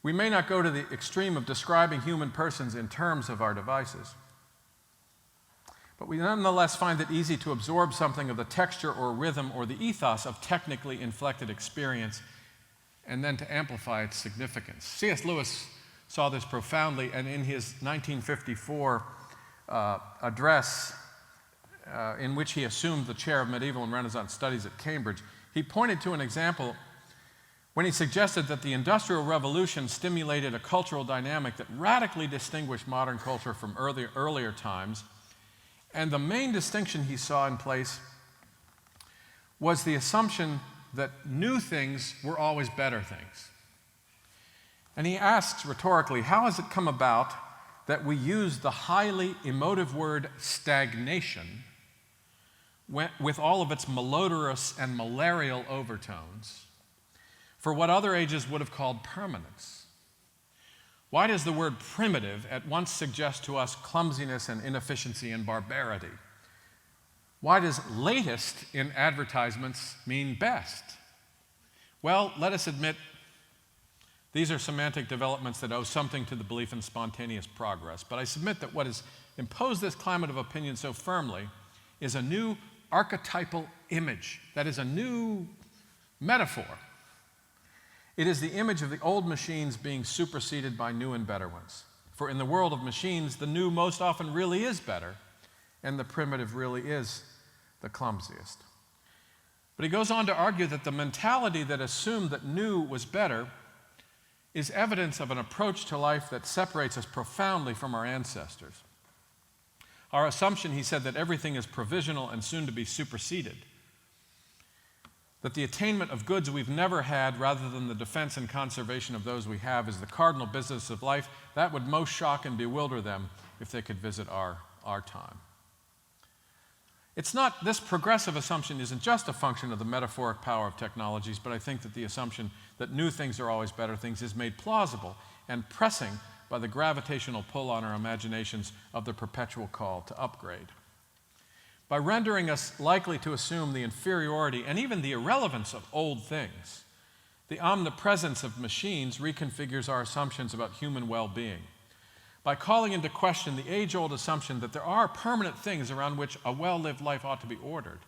We may not go to the extreme of describing human persons in terms of our devices, But we nonetheless find it easy to absorb something of the texture or rhythm or the ethos of technically inflected experience and then to amplify its significance. C.S. Lewis saw this profoundly, and in his 1954 address in which he assumed the chair of medieval and Renaissance studies at Cambridge, he pointed to an example when he suggested that the Industrial Revolution stimulated a cultural dynamic that radically distinguished modern culture from earlier times. And the main distinction he saw in place was the assumption that new things were always better things. And he asks rhetorically, how has it come about that we use the highly emotive word stagnation with all of its malodorous and malarial overtones for what other ages would have called permanence? Why does the word primitive at once suggest to us clumsiness and inefficiency and barbarity? Why does latest in advertisements mean best? Well, let us admit these are semantic developments that owe something to the belief in spontaneous progress. But I submit that what has imposed this climate of opinion so firmly is a new archetypal image, that is, a new metaphor. It is the image of the old machines being superseded by new and better ones. For in the world of machines, the new most often really is better, and the primitive really is the clumsiest. But he goes on to argue that the mentality that assumed that new was better is evidence of an approach to life that separates us profoundly from our ancestors. Our assumption, he said, that everything is provisional and soon to be superseded, that the attainment of goods we've never had rather than the defense and conservation of those we have is the cardinal business of life, that would most shock and bewilder them if they could visit our time. This progressive assumption isn't just a function of the metaphoric power of technologies, but I think that the assumption that new things are always better things is made plausible and pressing by the gravitational pull on our imaginations of the perpetual call to upgrade. By rendering us likely to assume the inferiority and even the irrelevance of old things, the omnipresence of machines reconfigures our assumptions about human well-being. By calling into question the age-old assumption that there are permanent things around which a well-lived life ought to be ordered,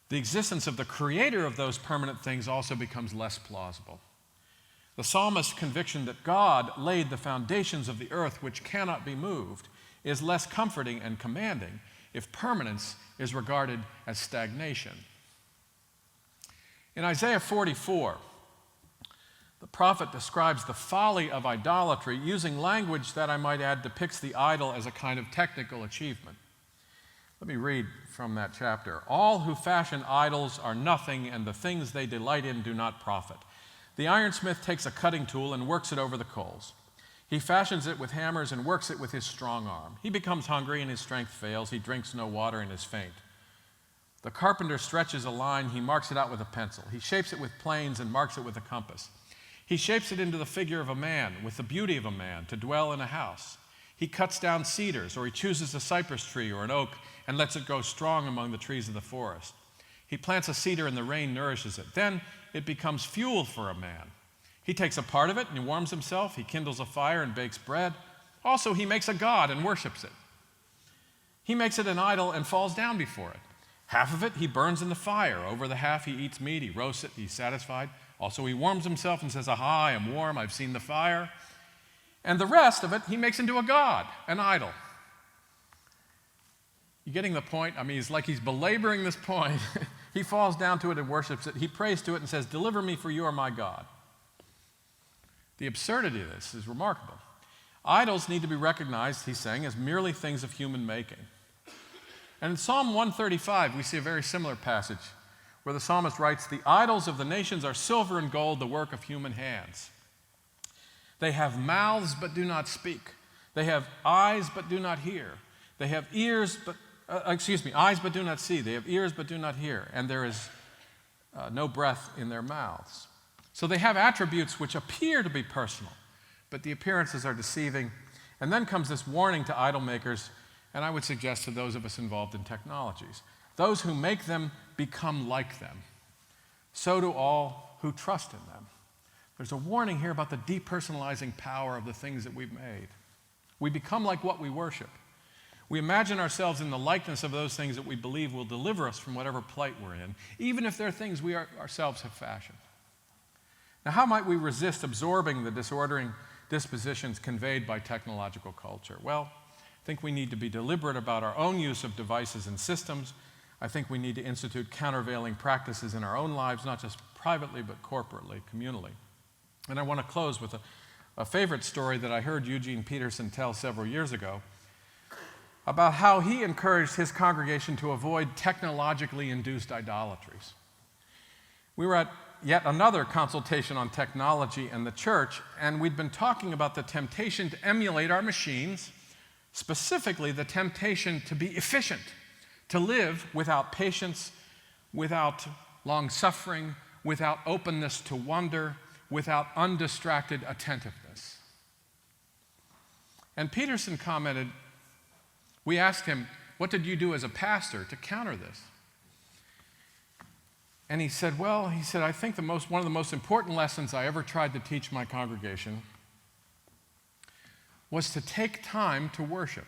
the existence of the creator of those permanent things also becomes less plausible. The psalmist's conviction that God laid the foundations of the earth which cannot be moved is less comforting and commanding if permanence is regarded as stagnation. In Isaiah 44, the prophet describes the folly of idolatry using language that, I might add, depicts the idol as a kind of technical achievement. Let me read from that chapter. All who fashion idols are nothing, and the things they delight in do not profit. The ironsmith takes a cutting tool and works it over the coals. He fashions it with hammers and works it with his strong arm. He becomes hungry and his strength fails. He drinks no water and is faint. The carpenter stretches a line. He marks it out with a pencil. He shapes it with planes and marks it with a compass. He shapes it into the figure of a man, with the beauty of a man, to dwell in a house. He cuts down cedars, or he chooses a cypress tree or an oak and lets it grow strong among the trees of the forest. He plants a cedar and the rain nourishes it. Then it becomes fuel for a man. He takes a part of it and he warms himself. He kindles a fire and bakes bread. Also, he makes a god and worships it. He makes it an idol and falls down before it. Half of it he burns in the fire. Over the half he eats meat. He roasts it. He's satisfied. Also, he warms himself and says, "Aha, I am warm. I've seen the fire." And the rest of it he makes into a god, an idol. You getting the point? I mean, it's like he's belaboring this point. He falls down to it and worships it. He prays to it and says, "Deliver me, for you are my God." The absurdity of this is remarkable. Idols need to be recognized, he's saying, as merely things of human making. And in Psalm 135, we see a very similar passage where the psalmist writes, "The idols of the nations are silver and gold, the work of human hands. They have mouths but do not speak. They have eyes but do not hear. They have eyes but do not see. They have ears but do not hear. And there is no breath in their mouths." So they have attributes which appear to be personal, but the appearances are deceiving. And then comes this warning to idol makers, and I would suggest to those of us involved in technologies. Those who make them become like them. So do all who trust in them. There's a warning here about the depersonalizing power of the things that we've made. We become like what we worship. We imagine ourselves in the likeness of those things that we believe will deliver us from whatever plight we're in, even if they're things we ourselves have fashioned. Now, how might we resist absorbing the disordering dispositions conveyed by technological culture? Well, I think we need to be deliberate about our own use of devices and systems. I think we need to institute countervailing practices in our own lives, not just privately, but corporately, communally. And I want to close with a favorite story that I heard Eugene Peterson tell several years ago about how he encouraged his congregation to avoid technologically induced idolatries. We were at yet another consultation on technology and the church, and we'd been talking about the temptation to emulate our machines, specifically the temptation to be efficient, to live without patience, without long-suffering, without openness to wonder, without undistracted attentiveness. And Peterson commented, we asked him, what did you do as a pastor to counter this? And he said, I think one of the most important lessons I ever tried to teach my congregation was to take time to worship.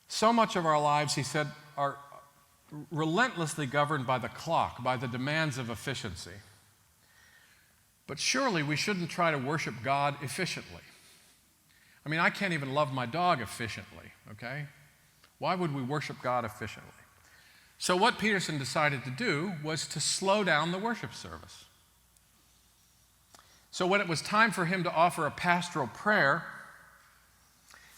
So much of our lives, he said, are relentlessly governed by the clock, by the demands of efficiency. But surely we shouldn't try to worship God efficiently. I mean, I can't even love my dog efficiently, okay? Why would we worship God efficiently? So what Peterson decided to do was to slow down the worship service. So when it was time for him to offer a pastoral prayer,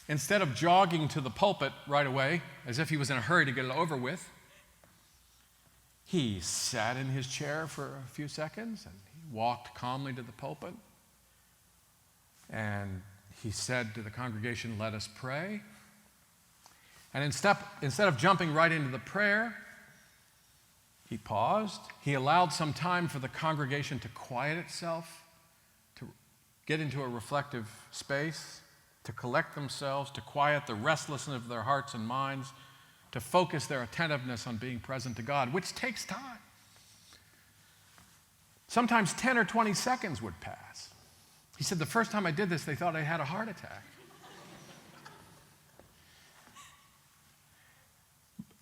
instead of jogging to the pulpit right away, as if he was in a hurry to get it over with, he sat in his chair for a few seconds and he walked calmly to the pulpit. And he said to the congregation, "Let us pray." And instead of jumping right into the prayer, he paused. He allowed some time for the congregation to quiet itself, to get into a reflective space, to collect themselves, to quiet the restlessness of their hearts and minds, to focus their attentiveness on being present to God, which takes time. Sometimes 10 or 20 seconds would pass. He said, the first time I did this, they thought I had a heart attack.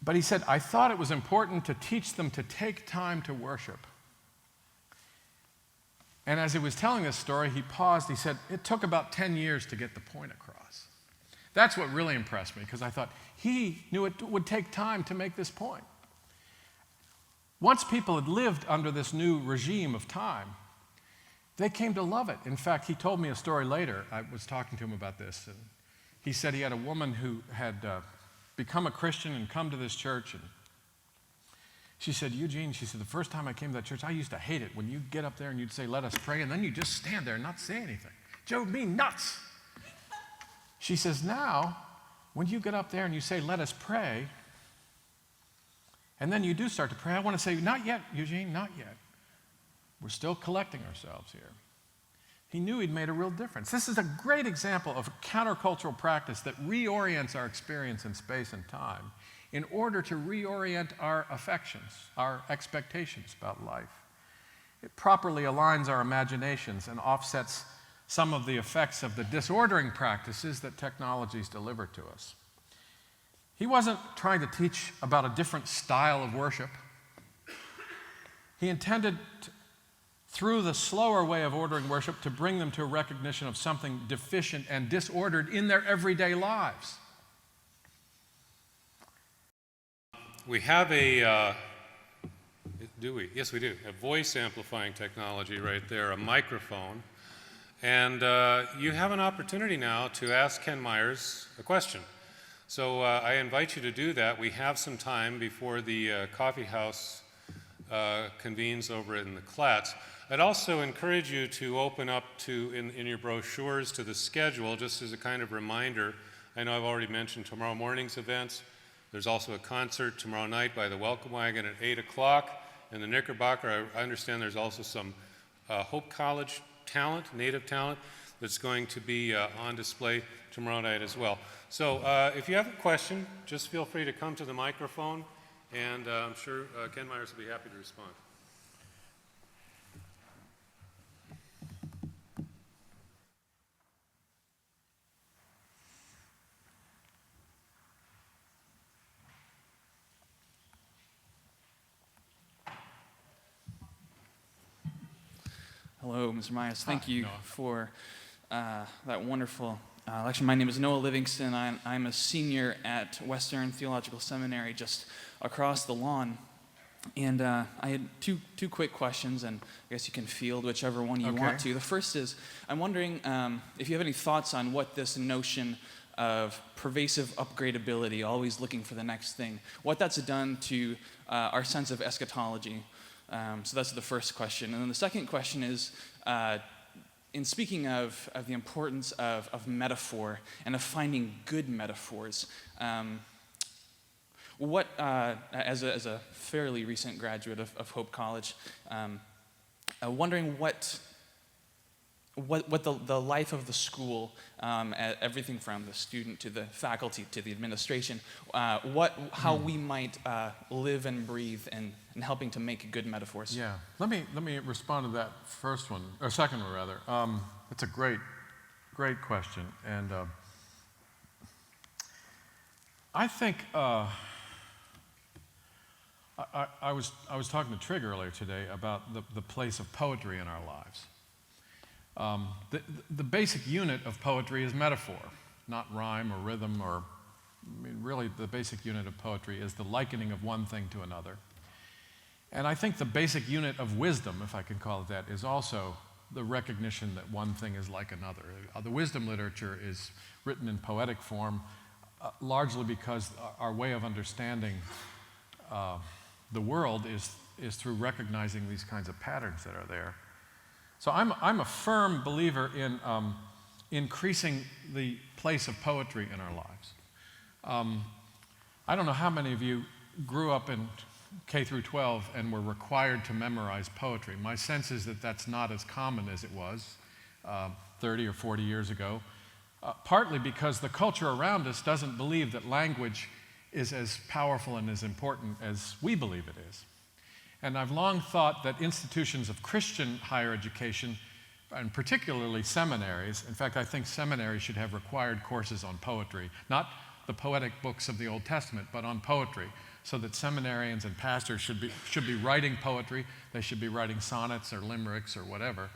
But he said, I thought it was important to teach them to take time to worship. And as he was telling this story, he paused. He said, it took about 10 years to get the point across. That's what really impressed me, because I thought he knew it would take time to make this point. Once people had lived under this new regime of time, they came to love it. In fact, he told me a story later. I was talking to him about this, and he said he had a woman who had become a Christian and come to this church, and she said, Eugene, she said, the first time I came to that church, I used to hate it when you get up there and you'd say, let us pray, and then you just stand there and not say anything. It drove me nuts. She says, now, when you get up there and you say, let us pray, and then you do start to pray, I want to say, not yet, Eugene, not yet. We're still collecting ourselves here. He knew he'd made a real difference. This is a great example of a countercultural practice that reorients our experience in space and time in order to reorient our affections, our expectations about life. It properly aligns our imaginations and offsets some of the effects of the disordering practices that technologies deliver to us. He wasn't trying to teach about a different style of worship. He intended through the slower way of ordering worship to bring them to a recognition of something deficient and disordered in their everyday lives. We have a, do we? Yes, we do. A voice amplifying technology right there, a microphone. And you have an opportunity now to ask Ken Meyers a question. So I invite you to do that. We have some time before the coffee house convenes over in the Klatz. I'd also encourage you to open up to, in your brochures, to the schedule, just as a kind of reminder. I know I've already mentioned tomorrow morning's events. There's also a concert tomorrow night by the Welcome Wagon at 8 o'clock. In the Knickerbocker, I understand there's also some Hope College talent, native talent, that's going to be on display tomorrow night as well. So if you have a question, just feel free to come to the microphone, and I'm sure Ken Meyers will be happy to respond. Hello, Mr. Meyers. Thank Hi, you Noah. for that wonderful lecture. My name is Noah Livingston. I'm a senior at Western Theological Seminary just across the lawn. And I had two quick questions, and I guess you can field whichever one you want to. The first is, I'm wondering if you have any thoughts on what this notion of pervasive upgradability, always looking for the next thing, what that's done to our sense of eschatology. So that's the first question. And then the second question is, in speaking of the importance of metaphor and of finding good metaphors, what, as a fairly recent graduate of Hope College, wondering what the life of the school, everything from the student to the faculty to the administration, how we might live and breathe and helping to make good metaphors. Yeah, let me respond to that first one, or second one rather. It's a great question, and I think I was talking to Trig earlier today about the place of poetry in our lives. The basic unit of poetry is metaphor, not rhyme or rhythm or, I mean, really the basic unit of poetry is the likening of one thing to another. And I think the basic unit of wisdom, if I can call it that, is also the recognition that one thing is like another. The wisdom literature is written in poetic form, largely because our way of understanding the world is through recognizing these kinds of patterns that are there. So I'm a firm believer in increasing the place of poetry in our lives. I don't know how many of you grew up in K through 12 and were required to memorize poetry. My sense is that that's not as common as it was 30 or 40 years ago, partly because the culture around us doesn't believe that language is as powerful and as important as we believe it is. And I've long thought that institutions of Christian higher education, and particularly seminaries, in fact, I think seminaries should have required courses on poetry, not the poetic books of the Old Testament, but on poetry, so that seminarians and pastors should be writing poetry. They should be writing sonnets or limericks or whatever,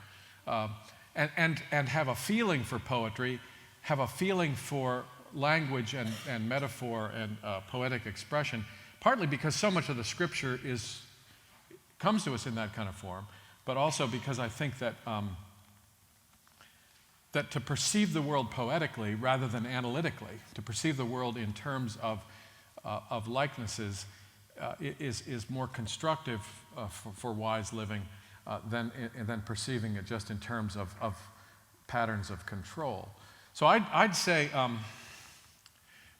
and have a feeling for poetry, have a feeling for language and metaphor and poetic expression, partly because so much of the Scripture comes to us in that kind of form, but also because I think that that to perceive the world poetically rather than analytically, to perceive the world in terms of likenesses, is more constructive for wise living than perceiving it just in terms of patterns of control. So I'd say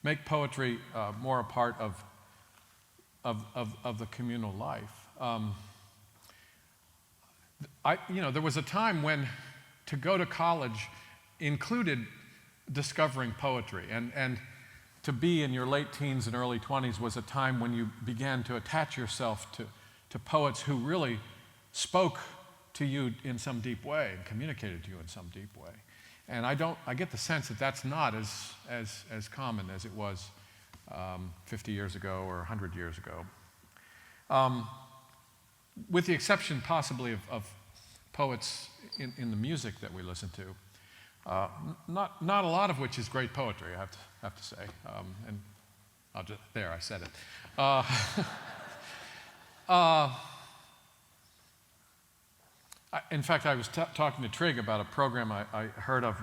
make poetry more a part of the communal life. There was a time when to go to college included discovering poetry, and to be in your late teens and early 20s was a time when you began to attach yourself to poets who really spoke to you in some deep way and communicated to you in some deep way. And I get the sense that that's not as common as it was 50 years ago or 100 years ago. With the exception possibly of poets in the music that we listen to, not a lot of which is great poetry, I have to say. And I said it. In fact, I was talking to Trig about a program I heard of,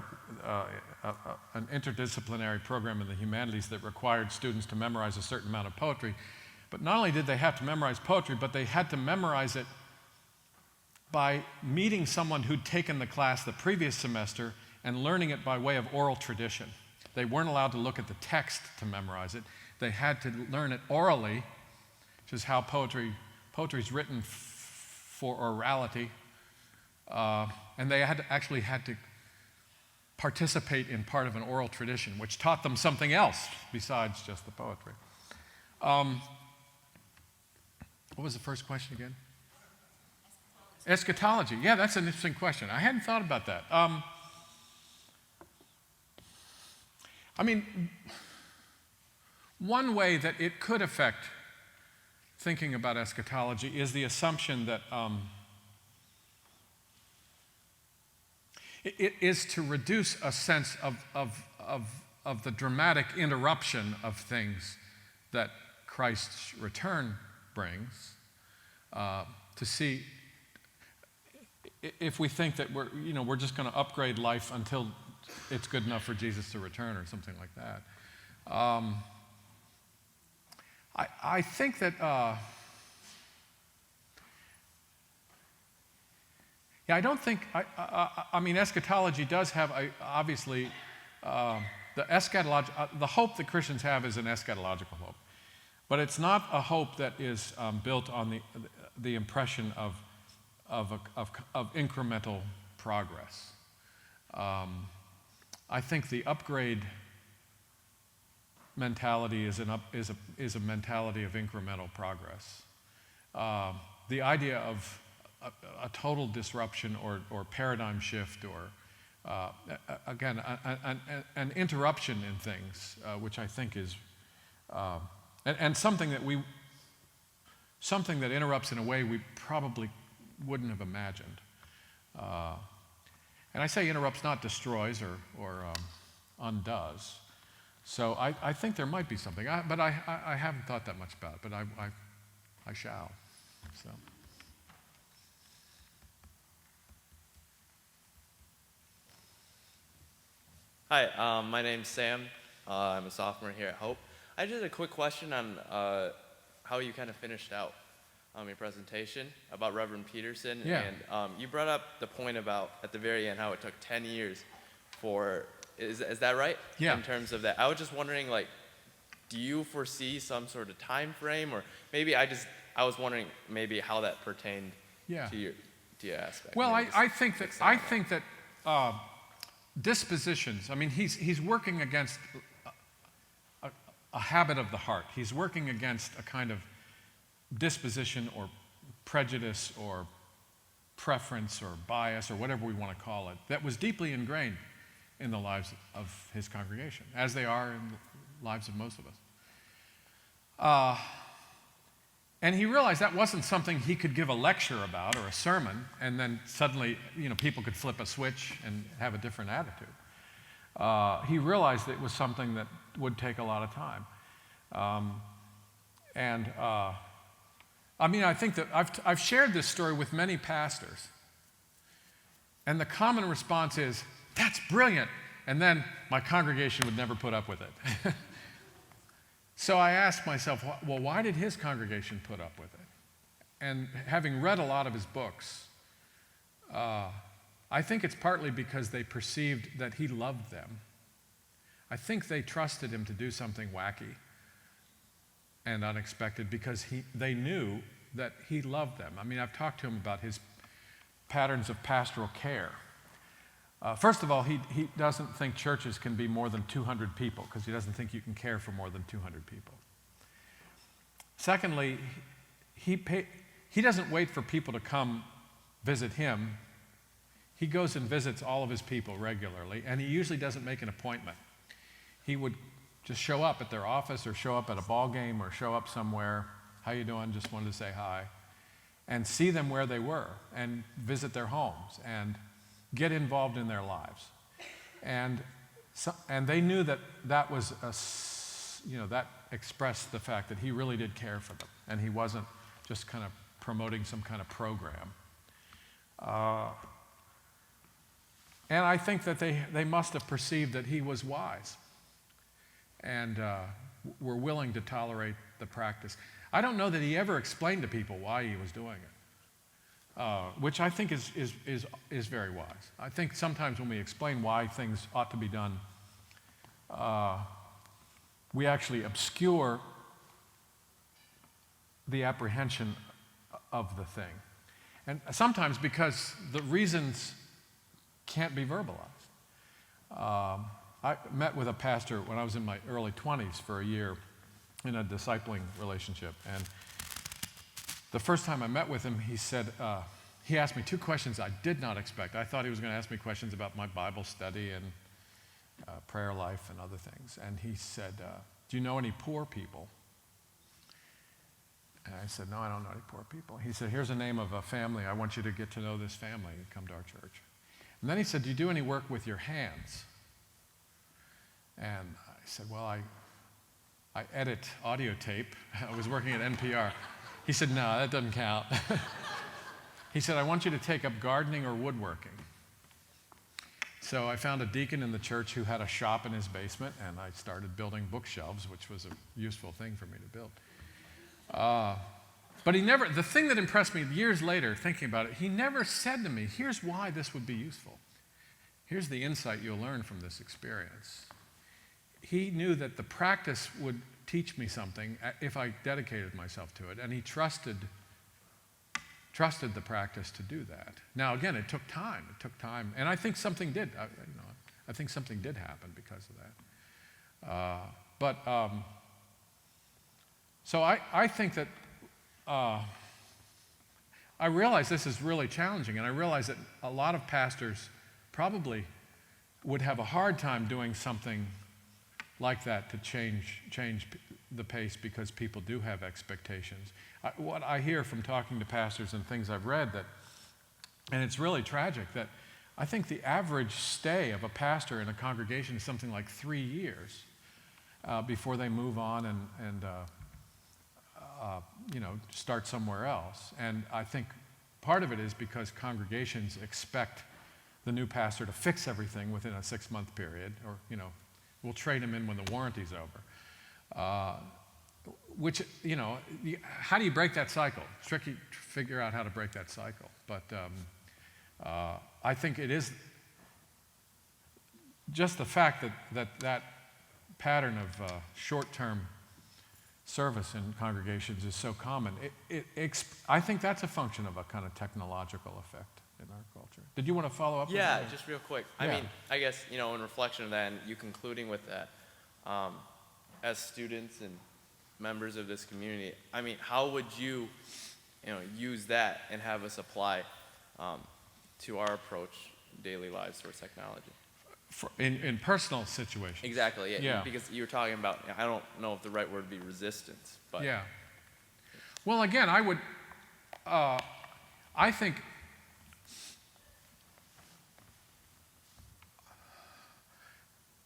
an interdisciplinary program in the humanities that required students to memorize a certain amount of poetry. But not only did they have to memorize poetry, but they had to memorize it by meeting someone who'd taken the class the previous semester and learning it by way of oral tradition. They weren't allowed to look at the text to memorize it. They had to learn it orally, which is how poetry's written for orality. And they actually had to participate in part of an oral tradition, which taught them something else besides just the poetry. What was the first question again? Eschatology. Yeah, that's an interesting question. I hadn't thought about that. One way that it could affect thinking about eschatology is the assumption that It is to reduce a sense of the dramatic interruption of things that Christ's return brings. To see, if we think that we're just going to upgrade life until it's good enough for Jesus to return or something like that. I think that, I don't think, I mean, eschatology does have, obviously, the hope that Christians have is an eschatological hope. But it's not a hope that is built on the impression of incremental progress. I think the upgrade mentality is a mentality of incremental progress. The idea of a total disruption or paradigm shift or again an interruption in things, which I think is and something that interrupts in a way we probably wouldn't have imagined. And I say interrupts, not destroys or undoes. So I think there might be something, but I haven't thought that much about it, but I shall. So. Hi, my name's Sam. I'm a sophomore here at Hope. I just had a quick question on how you kind of finished out your presentation about Reverend Peterson. Yeah. And you brought up the point about, at the very end, how it took 10 years for, is that right? Yeah. In terms of that. I was just wondering, like, do you foresee some sort of time frame? Or maybe I was wondering maybe how that pertained to your aspect. Well, I think that dispositions, I mean, he's working against a habit of the heart. He's working against a kind of disposition or prejudice or preference or bias or whatever we want to call it that was deeply ingrained in the lives of his congregation, as they are in the lives of most of us. And he realized that wasn't something he could give a lecture about or a sermon, and then suddenly, people could flip a switch and have a different attitude. He realized that it was something that would take a lot of time. I think that I've shared this story with many pastors, and the common response is, "That's brilliant," and then my congregation would never put up with it. So I asked myself, well, why did his congregation put up with it? And having read a lot of his books, I think it's partly because they perceived that he loved them. I think they trusted him to do something wacky and unexpected because they knew that he loved them. I mean, I've talked to him about his patterns of pastoral care. First of all, he doesn't think churches can be more than 200 people because he doesn't think you can care for more than 200 people. Secondly, he doesn't wait for people to come visit him. He goes and visits all of his people regularly, and he usually doesn't make an appointment. He would just show up at their office or show up at a ball game or show up somewhere. How you doing? Just wanted to say hi. And see them where they were and visit their homes and get involved in their lives. And they knew that was that expressed the fact that he really did care for them and he wasn't just kind of promoting some kind of program. And I think that they must have perceived that he was wise and were willing to tolerate the practice. I don't know that he ever explained to people why he was doing it, which I think is very wise. I think sometimes when we explain why things ought to be done, we actually obscure the apprehension of the thing. And sometimes because the reasons can't be verbalized. I met with a pastor when I was in my early 20s for a year in a discipling relationship. And the first time I met with him, he said, he asked me two questions I did not expect. I thought he was going to ask me questions about my Bible study and prayer life and other things. And he said, do you know any poor people? And I said, no, I don't know any poor people. He said, here's the name of a family. I want you to get to know this family and come to our church. And then he said, do you do any work with your hands? And I said, well, I edit audio tape. I was working at NPR. He said, no, that doesn't count. He said, I want you to take up gardening or woodworking. So I found a deacon in the church who had a shop in his basement, and I started building bookshelves, which was a useful thing for me to build. But the thing that impressed me years later, thinking about it, he never said to me, here's why this would be useful. Here's the insight you'll learn from this experience. He knew that the practice would teach me something if I dedicated myself to it, and he trusted the practice to do that. Now, again, it took time, and I think something did. I think something did happen because of that. So I think that I realize this is really challenging, and I realize that a lot of pastors probably would have a hard time doing something like that to change the pace because people do have expectations. What I hear from talking to pastors and things I've read and it's really tragic, that I think the average stay of a pastor in a congregation is something like 3 years before they move on and start somewhere else. And I think part of it is because congregations expect the new pastor to fix everything within a 6-month period, or we'll trade him in when the warranty's over. Which, how do you break that cycle? It's tricky to figure out how to break that cycle. But I think it is just the fact that pattern of short-term service in congregations is so common. I think that's a function of a kind of technological effect in our culture. Did you want to follow up? Yeah, just real quick. Yeah. I mean, I guess, in reflection of that and you concluding with that, as students and members of this community, I mean, how would you, use that and have us apply to our approach daily lives towards technology? In personal situations. Exactly, yeah. Yeah. Because you were talking about, I don't know if the right word would be resistance, but. Yeah. Well, again, I would, I think,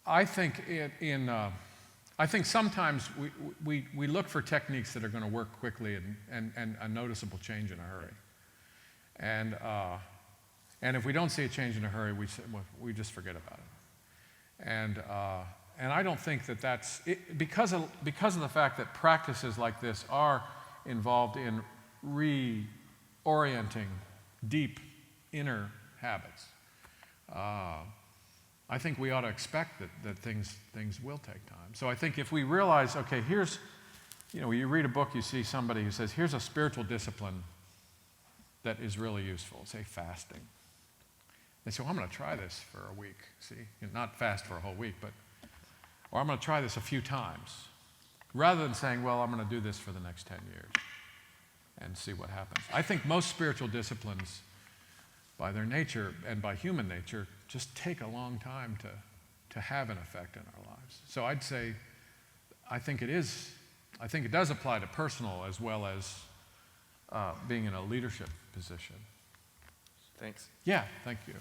I think sometimes we look for techniques that are going to work quickly and a noticeable change in a hurry. And if we don't see a change in a hurry, we just forget about it. And I don't think that's it, because of the fact that practices like this are involved in reorienting deep inner habits. I think we ought to expect that things will take time. So I think if we realize, okay, here's, you read a book, you see somebody who says, here's a spiritual discipline that is really useful, say fasting. They say, well, I'm going to try this for a week, see? Not fast for a whole week, or I'm going to try this a few times, rather than saying, well, I'm going to do this for the next 10 years and see what happens. I think most spiritual disciplines, by their nature and by human nature, just take a long time to have an effect in our lives. So I'd say, I think it does apply to personal as well as being in a leadership position. Thanks. Yeah, thank you.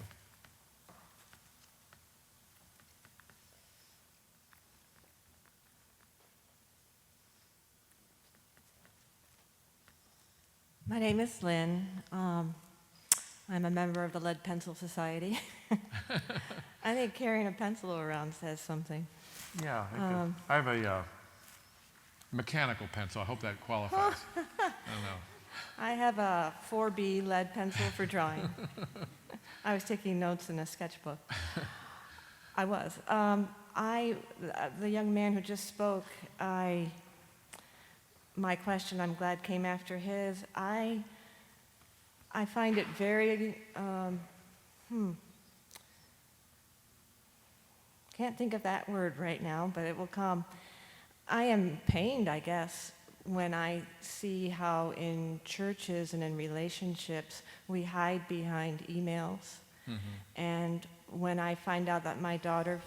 My name is Lynn. I'm a member of the Lead Pencil Society. I think carrying a pencil around says something. Yeah, I have a mechanical pencil. I hope that qualifies. I don't know. I have a 4B lead pencil for drawing. I was taking notes in a sketchbook. I was. The young man who just spoke, my question, I'm glad, came after his. I find it very, can't think of that word right now, but it will come. I am pained, I guess, when I see how in churches and in relationships we hide behind emails. Mm-hmm. And when I find out that my daughter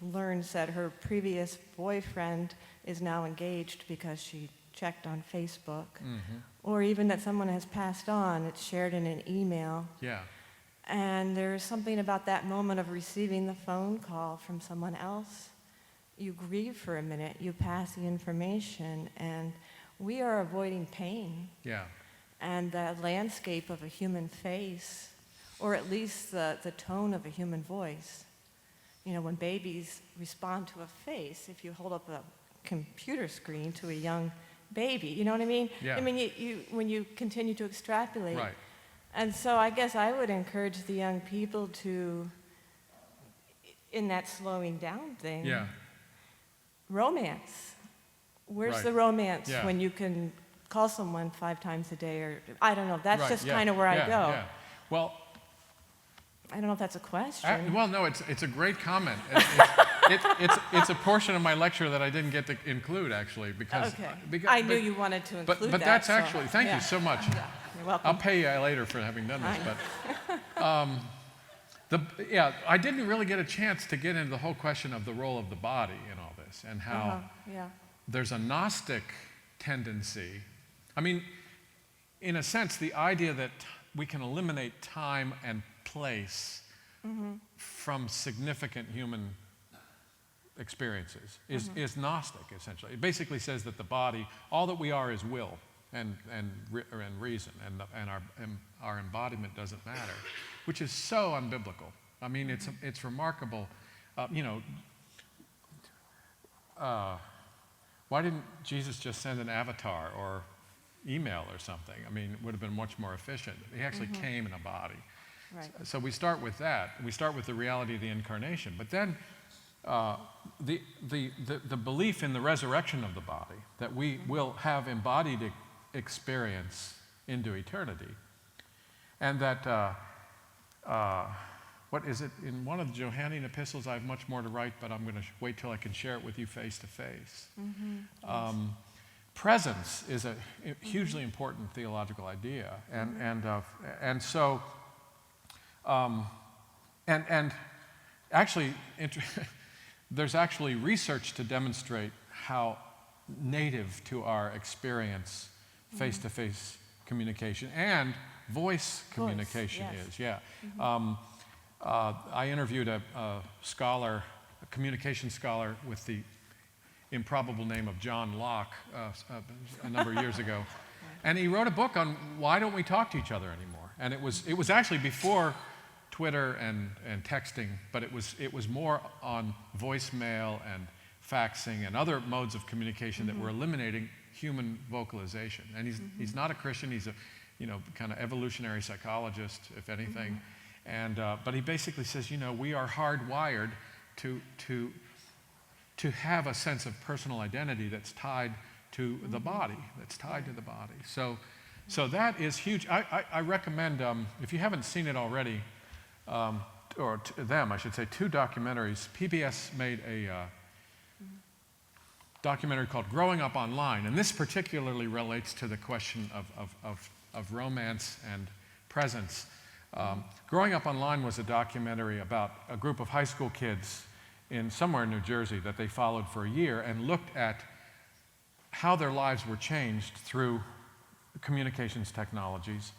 learns that her previous boyfriend is now engaged because she checked on Facebook, mm-hmm. or even that someone has passed on, it's shared in an email. Yeah. And there's something about that moment of receiving the phone call from someone else. You grieve for a minute, you pass the information, and we are avoiding pain. Yeah. And the landscape of a human face, or at least the tone of a human voice. You know, when babies respond to a face, if you hold up a computer screen to a young baby, you know what I mean? Yeah. I mean, when you continue to extrapolate. Right. And so I guess I would encourage the young people to, in that slowing down thing, Yeah. romance. Where's Right. the romance Yeah. when you can call someone 5 times a day, or I don't know. That's Right, just yeah, kind of where I yeah, go. Yeah. Well, I don't know if that's a question. well, no, it's a great comment. It's a portion of my lecture that I didn't get to include, actually, because, Okay. because I knew you wanted to include that. but that's so, actually, thank yeah. you so much. Yeah, you're welcome. I'll pay you later for having done this, but I didn't really get a chance to get into the whole question of the role of the body in all this, and how Yeah. there's a Gnostic tendency. I mean, in a sense, the idea that we can eliminate time and place from significant human experiences is Gnostic, essentially. It basically says that the body, all that we are is will and reason, and our embodiment doesn't matter, which is so unbiblical. I mean, it's remarkable. Why didn't Jesus just send an avatar or email or something? I mean, it would have been much more efficient. He actually came in a body. Right. So we start with that. We start with the reality of the incarnation. But then the belief in the resurrection of the body, that we will have embodied experience into eternity. And that, what is it? In one of the Johannine epistles, I have much more to write, but I'm going to wait till I can share it with you face to face. Presence is a hugely important theological idea. And so, actually, there's actually research to demonstrate how native to our experience face-to-face communication and voice communication yes. is. Yeah. I interviewed a scholar, a communication scholar with the improbable name of John Locke a number of years ago. And he wrote a book on why don't we talk to each other anymore. And it was actually before Twitter and texting, but it was more on voicemail and faxing and other modes of communication that were eliminating human vocalization. And he's not a Christian. He's a kind of evolutionary psychologist, if anything. And but he basically says, we are hardwired to have a sense of personal identity that's tied to the body, So that is huge. I recommend, if you haven't seen it already, or them, I should say, 2 documentaries. PBS made a documentary called Growing Up Online, and this particularly relates to the question of romance and presence. Growing Up Online was a documentary about a group of high school kids somewhere in New Jersey that they followed for a year and looked at how their lives were changed through communications technologies.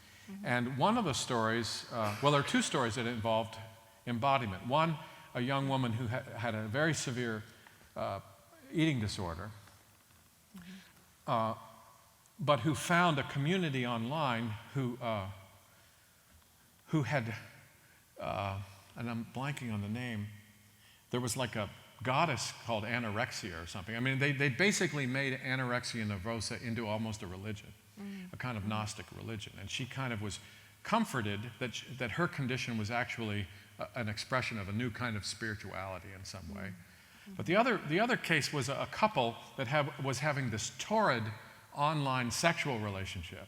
And one of the stories, there are 2 stories that involved embodiment. One, a young woman who had a very severe eating disorder, but who found a community online who had, and I'm blanking on the name, there was like a goddess called anorexia or something. I mean, they basically made anorexia nervosa into almost a religion, a kind of Gnostic religion. And she kind of was comforted that her condition was actually an expression of a new kind of spirituality in some way. But the other case was a couple that was having this torrid online sexual relationship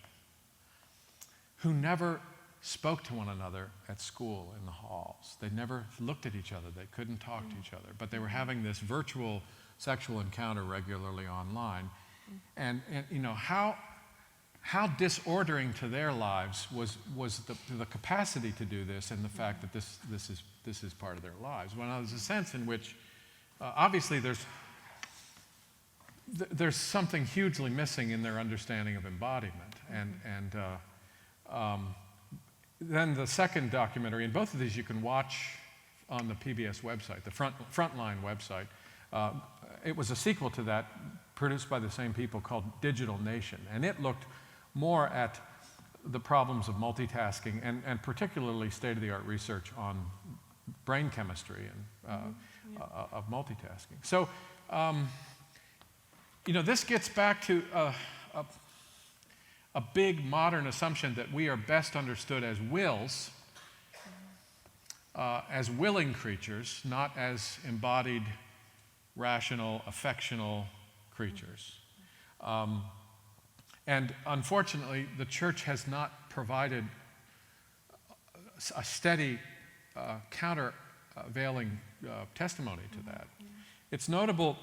who never spoke to one another at school in the halls. They never looked at each other. They couldn't talk to each other. But they were having this virtual sexual encounter regularly online. And how disordering to their lives was the capacity to do this, and the fact that this is part of their lives. Well, there's a sense in which obviously there's something hugely missing in their understanding of embodiment, then the second documentary, and both of these you can watch on the PBS website, the Frontline website. It was a sequel to that, produced by the same people, called Digital Nation, and it looked more at the problems of multitasking and particularly state-of-the-art research on brain chemistry and of multitasking. So, this gets back to a big modern assumption that we are best understood as wills, as willing creatures, not as embodied, rational, affectional creatures. And unfortunately, the church has not provided a steady countervailing testimony to that. It's notable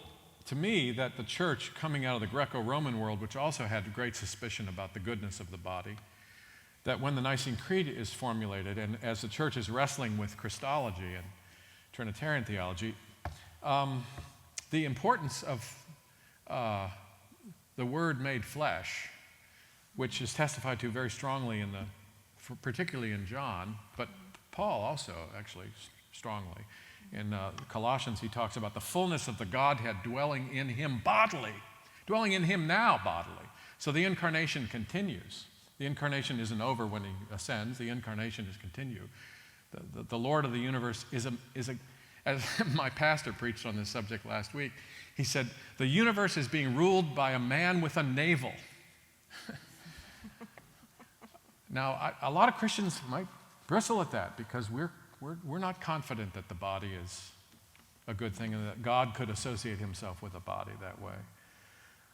to me that the church, coming out of the Greco-Roman world, which also had great suspicion about the goodness of the body, that when the Nicene Creed is formulated, and as the church is wrestling with Christology and Trinitarian theology, the importance of the Word made flesh, which is testified to very strongly particularly in John, but Paul also actually strongly. In Colossians, he talks about the fullness of the Godhead dwelling in him bodily, dwelling in him now bodily. So the incarnation continues. The incarnation isn't over when he ascends. The incarnation is continued. The Lord of the universe is as my pastor preached on this subject last week, he said, the universe is being ruled by a man with a navel. Now, a lot of Christians might bristle at that because we're not confident that the body is a good thing and that God could associate himself with a body that way.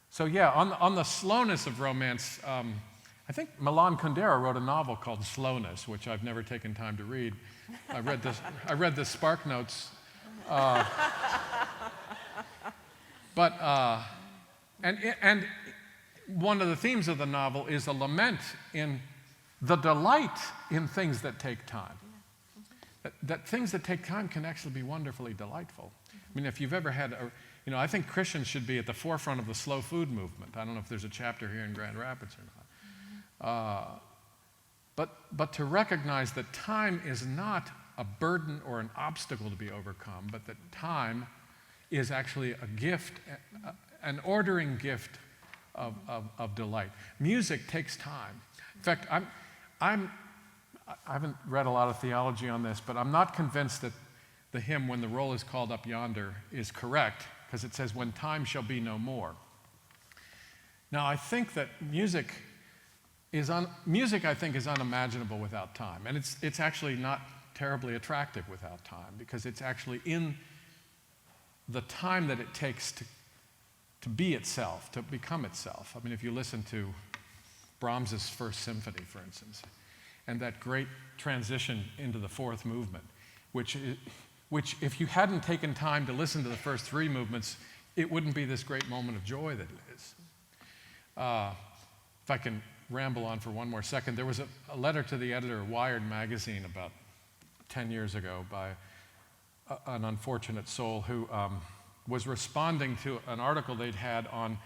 So yeah, on the slowness of romance, I think Milan Kundera wrote a novel called Slowness, which I've never taken time to read. I read the Spark Notes. And one of the themes of the novel is a lament in the delight in things that take time. That things that take time can actually be wonderfully delightful. I mean, if you've ever had I think Christians should be at the forefront of the slow food movement. I don't know if there's a chapter here in Grand Rapids or not. But to recognize that time is not a burden or an obstacle to be overcome, but that time is actually a gift, an ordering gift of delight. Music takes time. In fact, I haven't read a lot of theology on this, but I'm not convinced that the hymn, When the Roll is Called Up Yonder, is correct, because it says, when time shall be no more. Now, I think that music, I think, is unimaginable without time. And it's actually not terribly attractive without time, because it's actually in the time that it takes to be itself, to become itself. I mean, if you listen to Brahms's First Symphony, for instance, and that great transition into the fourth movement, which if you hadn't taken time to listen to the first three movements, it wouldn't be this great moment of joy that it is. If I can ramble on for one more second, there was a letter to the editor of Wired magazine about 10 years ago by an unfortunate soul who was responding to an article they'd had on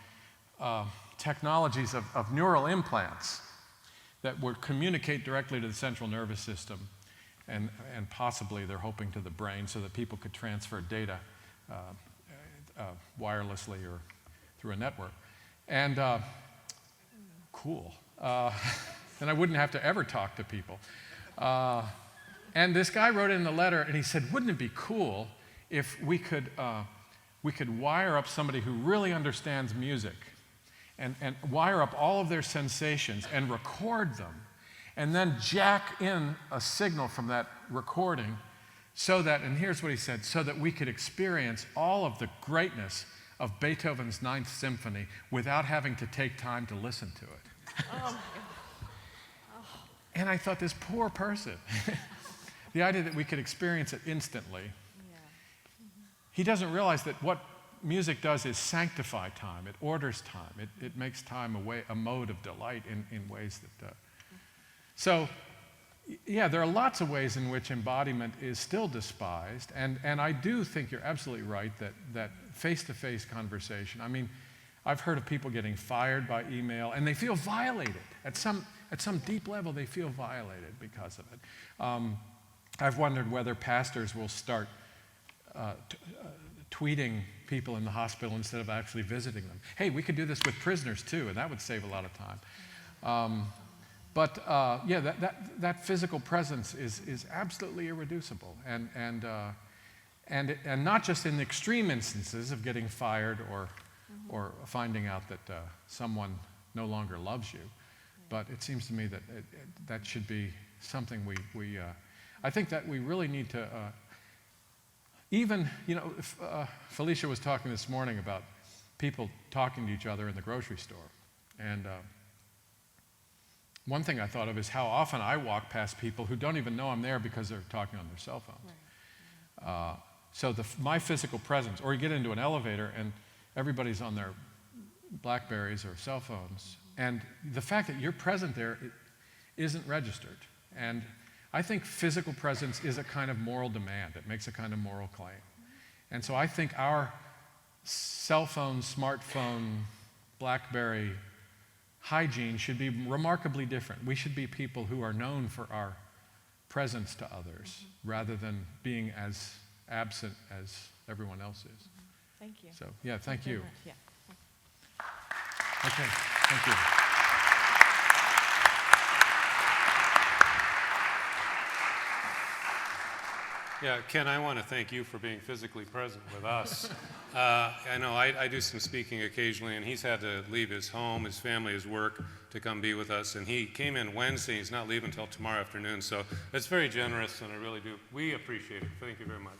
technologies of neural implants that would communicate directly to the central nervous system, and possibly they're hoping to the brain so that people could transfer data wirelessly or through a network. And cool. And I wouldn't have to ever talk to people. And this guy wrote in the letter, and he said, wouldn't it be cool if we could wire up somebody who really understands music and wire up all of their sensations and record them, and then jack in a signal from that recording so that, and here's what he said, so that we could experience all of the greatness of Beethoven's Ninth Symphony without having to take time to listen to it. Oh. And I thought, this poor person, the idea that we could experience it instantly. Yeah. He doesn't realize that what music does is sanctify time. It orders time. It makes time a mode of delight in ways that... So, yeah, there are lots of ways in which embodiment is still despised, and I do think you're absolutely right that face-to-face conversation, I mean, I've heard of people getting fired by email, and they feel violated. At some deep level, they feel violated because of it. I've wondered whether pastors will start tweeting people in the hospital instead of actually visiting them. Hey, we could do this with prisoners too, and that would save a lot of time. Yeah, that physical presence is absolutely irreducible, and not just in extreme instances of getting fired or finding out that someone no longer loves you, but it seems to me that that should be something I think that we really need to. Even, Felicia was talking this morning about people talking to each other in the grocery store. And one thing I thought of is how often I walk past people who don't even know I'm there because they're talking on their cell phones. Right. So my physical presence, or you get into an elevator and everybody's on their BlackBerries or cell phones, and the fact that you're present there isn't registered. And I think physical presence is a kind of moral demand. It makes a kind of moral claim. And so I think our cell phone, smartphone, BlackBerry hygiene should be remarkably different. We should be people who are known for our presence to others rather than being as absent as everyone else is. Thank you. So, yeah, thank you. Yeah. Okay, thank you. Yeah, Ken, I want to thank you for being physically present with us. I know I do some speaking occasionally, and he's had to leave his home, his family, his work to come be with us. And he came in Wednesday. He's not leaving until tomorrow afternoon. So it's very generous, and I really do. We appreciate it. Thank you very much.